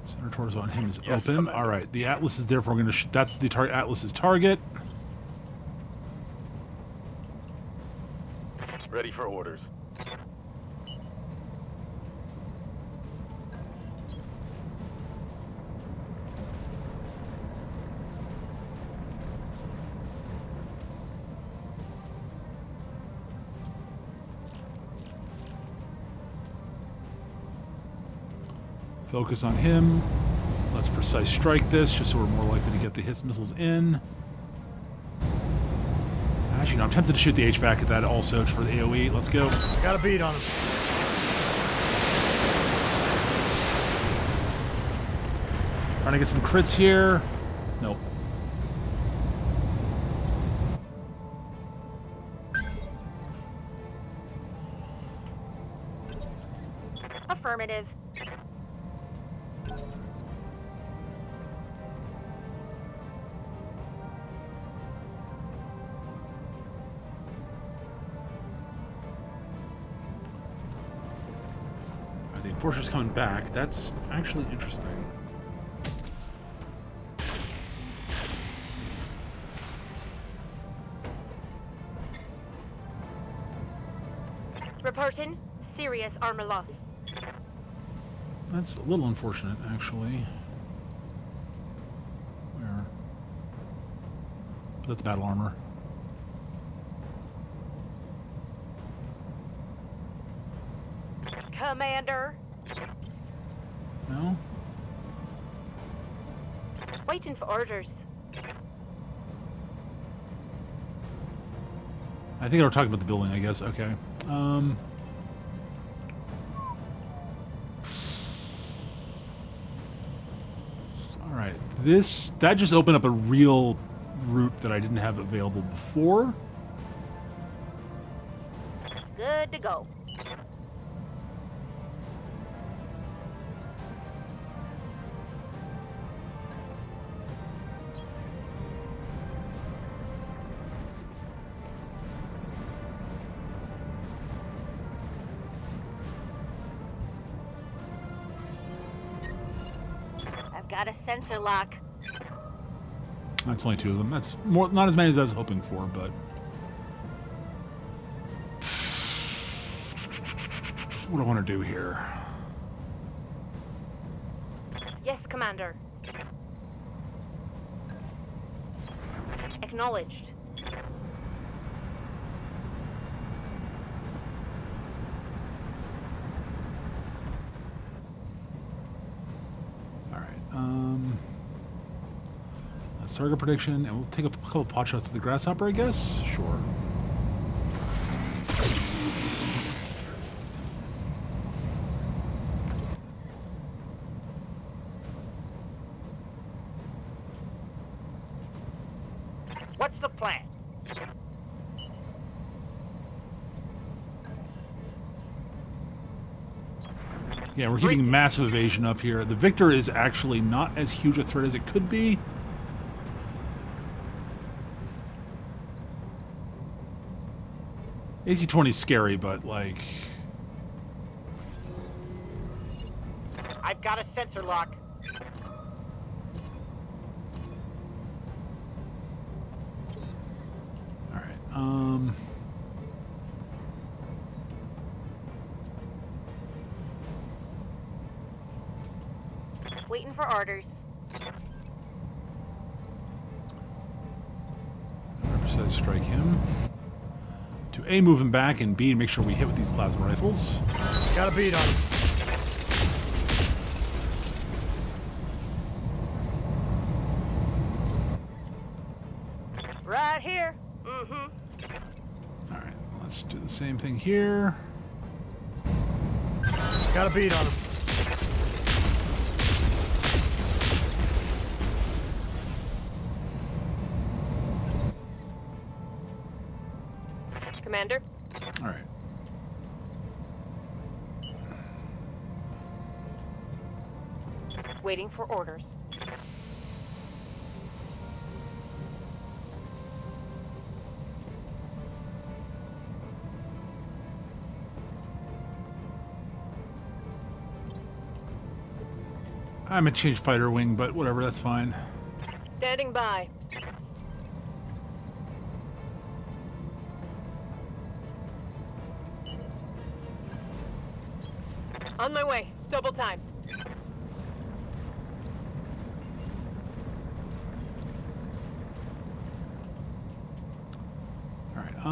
Center torso on him is open. Commander. All right, the Atlas is therefore going to. That's the Atlas's target. Ready for orders. Focus on him. Let's precise strike this, just so we're more likely to get the hits missiles in. Actually, no, I'm tempted to shoot the HVAC at that also for the AoE. Let's go. Got a beat on him. Trying to get some crits here. Nope. Affirmative. The Enforcer's coming back. That's actually interesting. Reporting. Serious armor loss. That's a little unfortunate, actually. Where? That's the battle armor. Commander. No? Waiting for orders. I think they were talking about the building, I guess. Okay. Alright. That just opened up a real route that I didn't have available before. Good to go. I've got a sensor lock. That's only two of them. That's not as many as I was hoping for, but... What do I want to do here? Yes, Commander. Acknowledged. Alright, that's target prediction, and we'll take a couple pot shots at the grasshopper, I guess? Sure. What's the plan? Yeah, we're keeping massive evasion up here. The Victor is actually not as huge a threat as it could be. AC-20 is scary, but, like... I've got a sensor lock. Waiting for orders. Says strike him. To A, move him back, and B, make sure we hit with these plasma rifles. Got a beat on him. Right here. Mm-hmm. Alright, let's do the same thing here. Got a beat on him. Commander. Alright. Waiting for orders. I'm a change fighter wing, but whatever, that's fine. Standing by. On my way. Double time. Alright,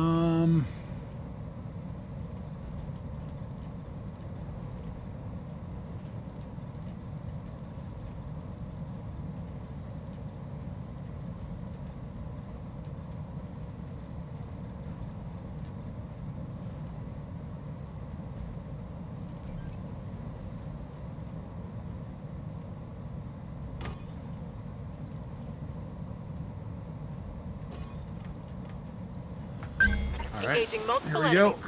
Alright, Engaging multiple here we go. enemies.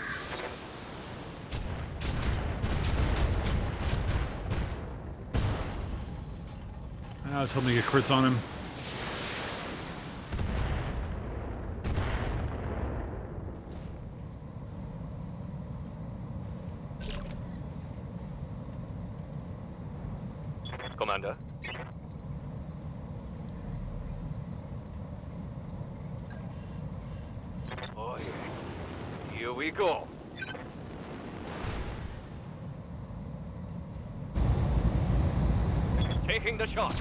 I was hoping to get crits on him. Commander. Oh, yeah. Here we go. Taking the shot.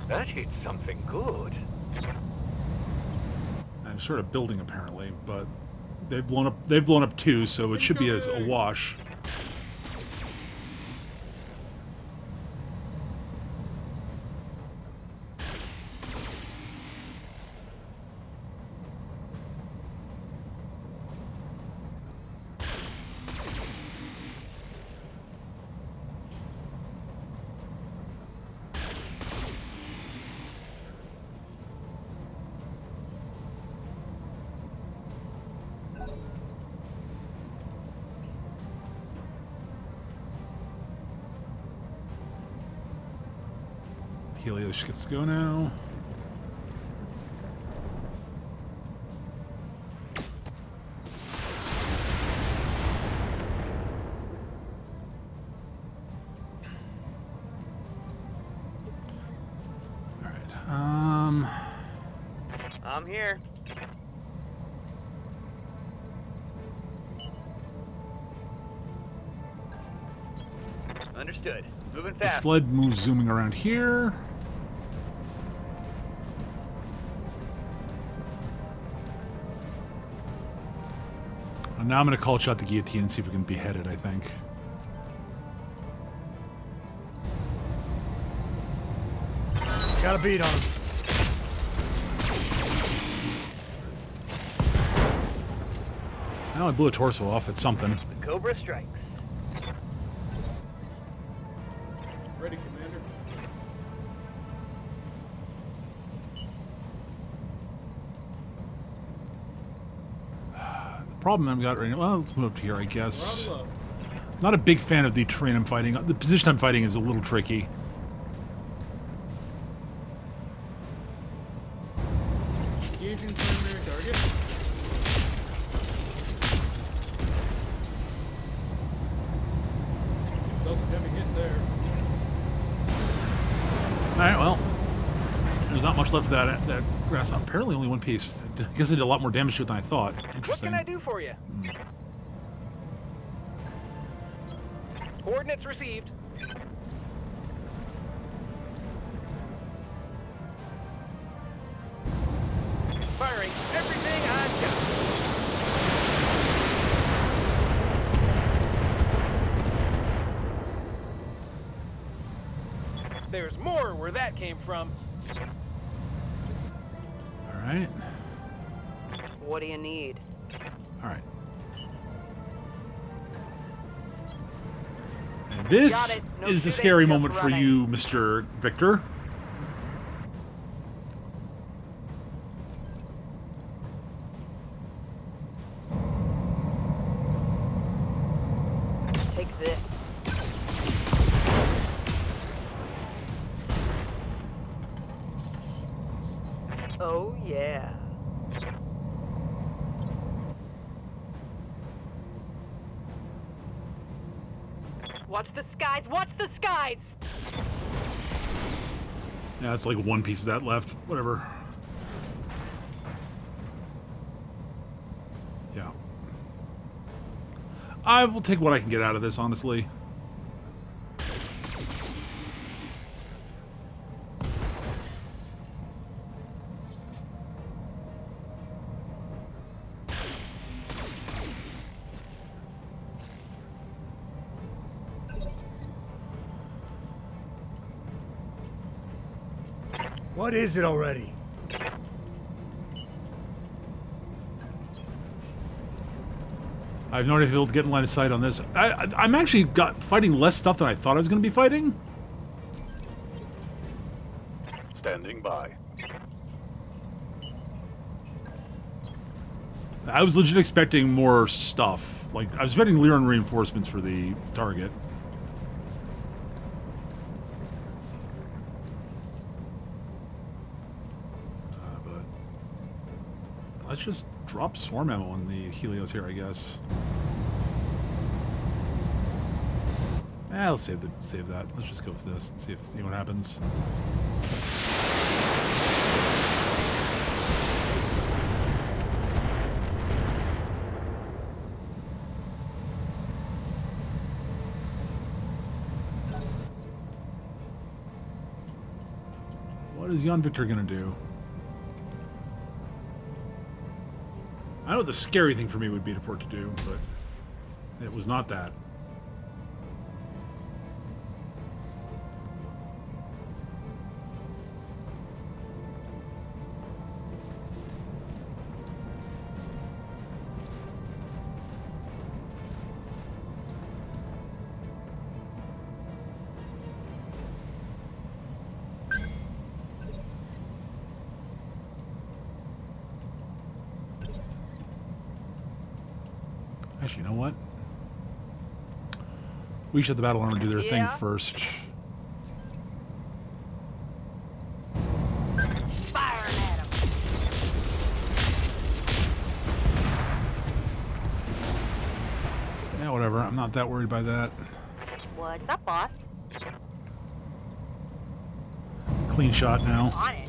That hit something good. I'm sort of building apparently, but they've blown up two, so it should be a wash. Helios gets to go now. Alright, I'm here. Understood. Moving the fast. sled moves zooming around here. And now I'm going to call shot the guillotine and see if we can behead it, I think. Got a beat on him. Now I blew a torso off. It's something. The Cobra strikes. Ready, Commander. The problem I've got right now... Well, let's move up to here, I guess. Throttle up. Not a big fan of the terrain I'm fighting. The position I'm fighting is a little tricky. Engaging primary target. Felt a heavy hit there. much left of that grass. Apparently only one piece. I guess I did a lot more damage to it than I thought. What Interesting. can I do for you? Coordinates received. Firing everything I've got. There's more where that came from. All right. What do you need? All right. And this Got it. No is the shooting, scary just moment for running. you, Mr. Victor. Take this. Oh, yeah. Watch the skies! Watch the skies! Yeah, it's like one piece of that left. Whatever. Yeah. I will take what I can get out of this, honestly. What is it already? I have no idea if I'll be able to get in line of sight on this. I'm actually fighting less stuff than I thought I was going to be fighting. Standing by. I was legit expecting more stuff. Like, I was expecting Lyran reinforcements for the target. But let's just drop swarm ammo on the Helios here, I guess. Let's save that. Let's just go with this and see what happens. What is Jan Victor gonna do? I know what the scary thing for me would be for it to do, but it was not that. Actually, you know what? We should have the battle armor do their thing first. Firing at him. Yeah, whatever. I'm not that worried by that. What's up, boss? Clean shot now. On it.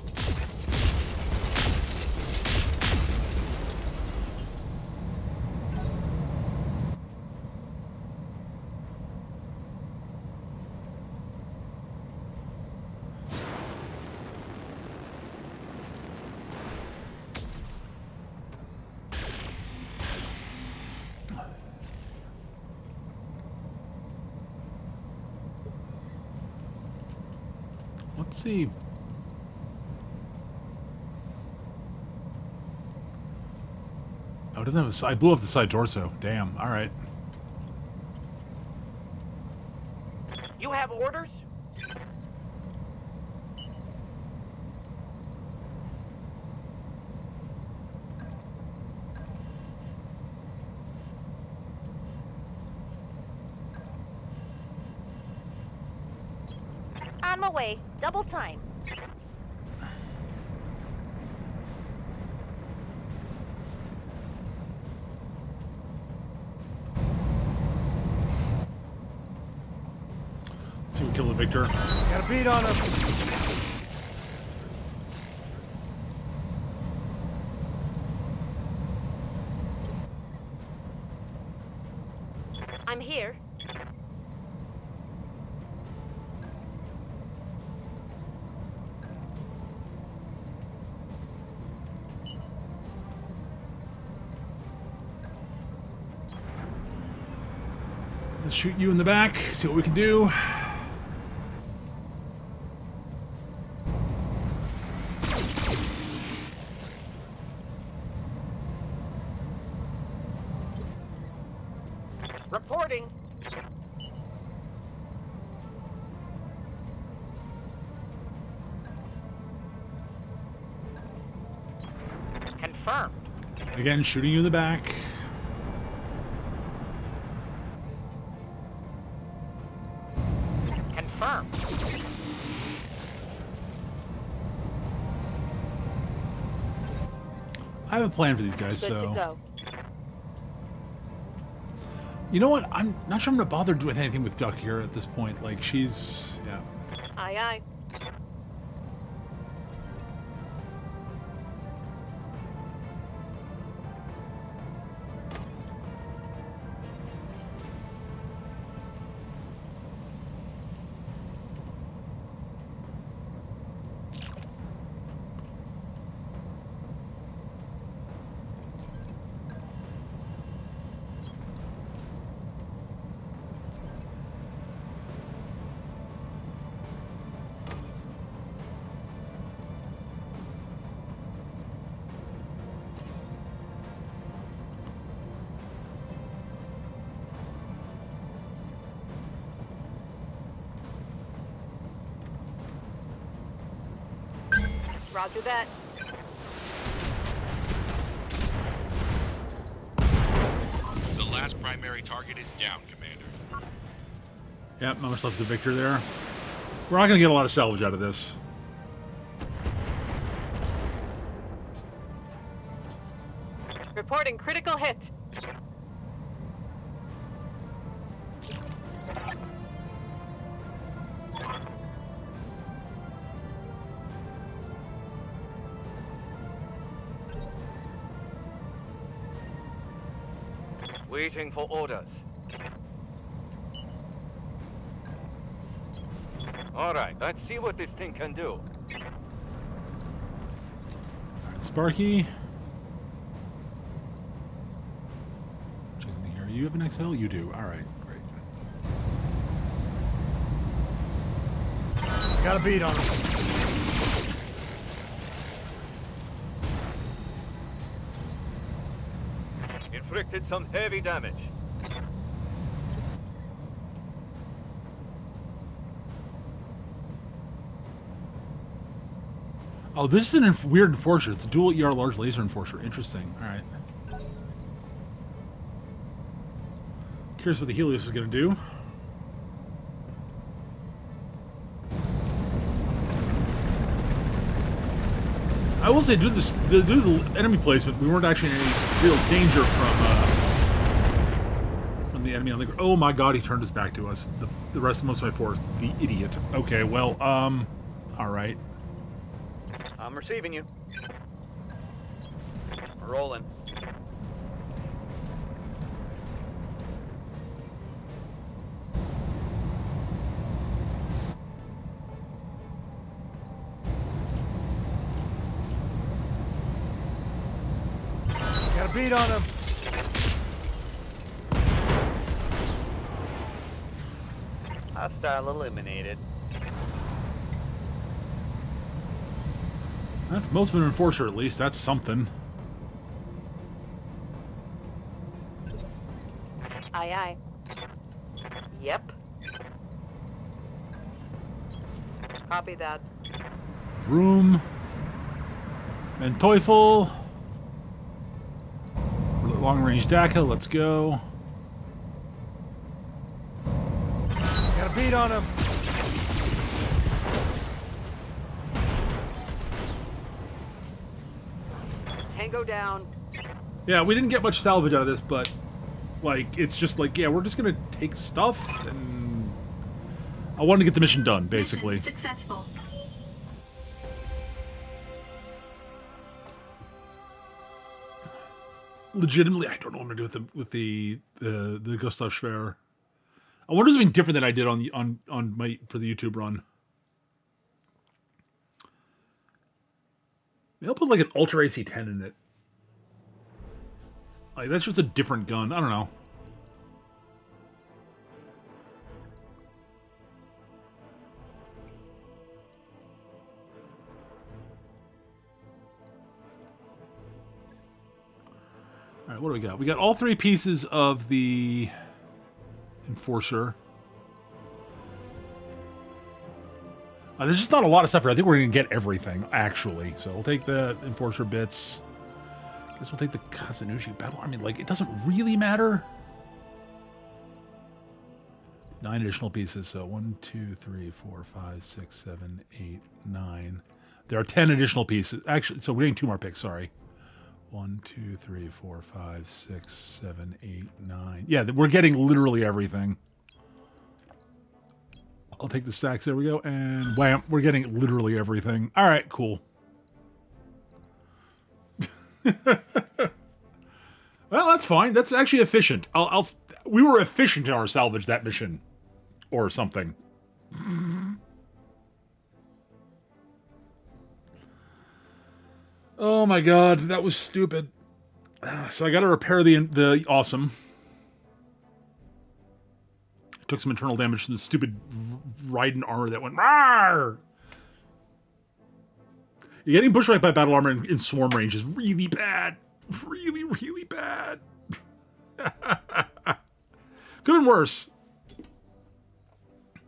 Let's see. Oh, it doesn't have a side. I blew off the side torso. Damn. All right. You have orders? On my way. Double time. Let's see who can kill the Victor. Got a beat on him. MechaGM here. Let's shoot you in the back, see what we can do. Reporting. Confirmed. Again, shooting you in the back. Confirmed. I have a plan for these guys, Good to so... go. You know what? I'm not sure I'm going to bother doing anything with Duck here at this point. Like, she's... yeah. Aye, aye. Roger that. The last primary target is down, Commander. Yep, not much left of the victor there. We're not going to get a lot of salvage out of this. Reporting critical hit. Waiting for orders. All right, let's see what this thing can do. Alright, Sparky. Chasing me here. You have an XL? You do. Alright, great. Got a beat on him. Inflicted some heavy damage. Oh, this is an weird enforcer. It's a dual ER large laser enforcer. Interesting. Alright. Curious what the Helios is going to do. I will say, due to the enemy placement, we weren't actually in any real danger from the enemy on the ground. Oh my god, he turned his back to us. The rest of most of my force. The idiot. Okay, well, alright. I'm receiving you. We're rolling. Got a beat on him. Hostile eliminated. That's most of an enforcer, at least. That's something. Aye, aye. Yep. Copy that. Vroom. And Teufel. Long range DACA, let's go. Got a beat on him. Tango down. Yeah, we didn't get much salvage out of this, but like it's just like, yeah, we're just gonna take stuff and I wanted to get the mission done, basically. Mission successful. Legitimately, I don't know what I'm gonna do with the Gustav Schwer. I wonder if something different than I did on my for the YouTube run. Maybe I'll put like an Ultra AC-10 in it. Like that's just a different gun. I don't know. All right, what do we got? We got all 3 pieces of the Enforcer. There's just not a lot of stuff here. I think we're going to get everything, actually. So we'll take the Enforcer bits. I guess we'll take the Kazunushi battle. I mean, like, it doesn't really matter. 9 additional pieces. So 1, 2, 3, 4, 5, 6, 7, 8, 9. There are 10 additional pieces. Actually, so we're getting 2 more picks, sorry. 1, 2, 3, 4, 5, 6, 7, 8, 9. Yeah, we're getting literally everything. I'll take the stacks. There we go. And wham, we're getting literally everything. All right, cool. Well, that's fine. That's actually efficient. We were efficient in our salvage that mission. Or something. Oh my god, that was stupid. So I got to repair the awesome. Took some internal damage from the stupid Raiden armor that went rawr! Getting bushwhacked by battle armor in swarm range is really bad. Really, really bad. Could have been worse.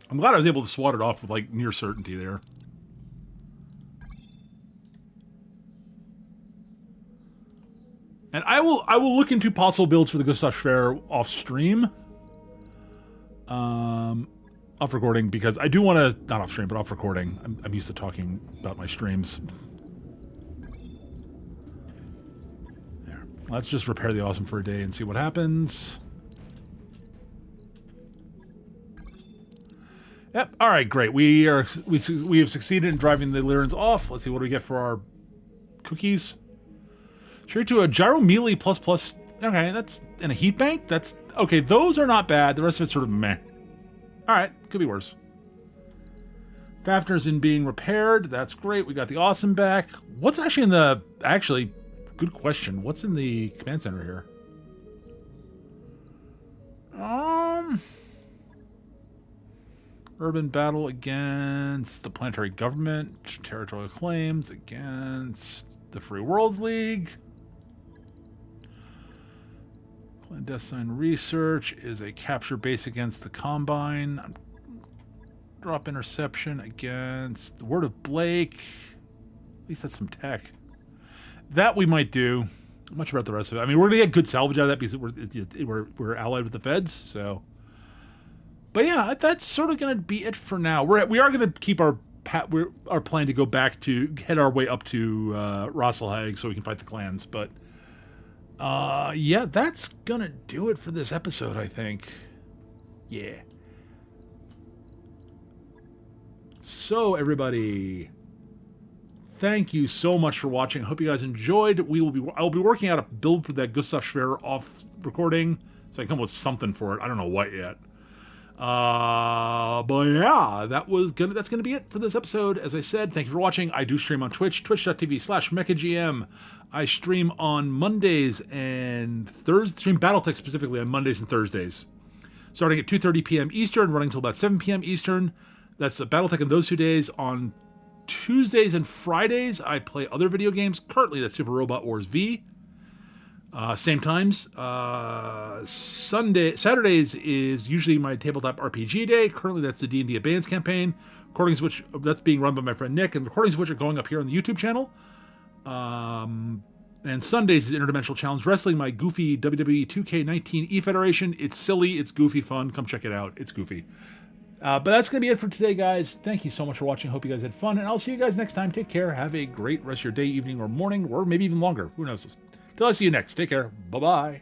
I'm glad I was able to swat it off with like near certainty there. And I will look into possible builds for the Gustav Schwer off stream. Off recording, because I do want to, not off stream, but off recording. I'm used to talking about my streams. There. Let's just repair the awesome for a day and see what happens. Yep. All right, great. We have succeeded in driving the Lyrans off. Let's see what do we get for our cookies. Straight to a gyro melee plus. Okay, that's in a heat bank. That's okay. Those are not bad. The rest of it's sort of meh. All right, could be worse. Fafnir's in being repaired. That's great. We got the awesome back. What's actually in the? Actually, good question. What's in the command center here? Urban battle against the planetary government. Territorial claims against the Free World League. Clandestine research is a capture base against the Combine. Drop interception against the Word of Blake. At least that's some tech. That we might do. I'm not sure about the rest of it. I mean, we're gonna get good salvage out of that because we're allied with the feds. So, but yeah, that's sort of gonna be it for now. We are gonna keep our plan to go back to head our way up to Rosselhag so we can fight the clans, but. Yeah, that's gonna do it for this episode, I think. Yeah. So, everybody, thank you so much for watching. I hope you guys enjoyed. I'll be working out a build for that Gustav Schwer off recording, so I can come up with something for it. I don't know what yet. But yeah, that's gonna be it for this episode. As I said, thank you for watching. I do stream on Twitch, twitch.tv/MechaGM. I stream on Mondays and Thursdays, stream Battletech specifically on Mondays and Thursdays. Starting at 2:30 p.m. Eastern, running until about 7 p.m. Eastern. That's Battletech on those 2 days. On Tuesdays and Fridays, I play other video games. Currently, that's Super Robot Wars V. Same times. Saturdays is usually my tabletop RPG day. Currently, that's the D&D Abeyance campaign. Recordings which that's being run by my friend Nick, and recordings of which are going up here on the YouTube channel. And Sundays is Interdimensional Challenge Wrestling, my goofy WWE 2K19 E-Federation. It's silly, it's goofy fun. Come check it out. It's goofy. But that's going to be it for today, guys. Thank you so much for watching. Hope you guys had fun, and I'll see you guys next time. Take care. Have a great rest of your day, evening, or morning, or maybe even longer. Who knows? Till I see you next. Take care. Bye-bye.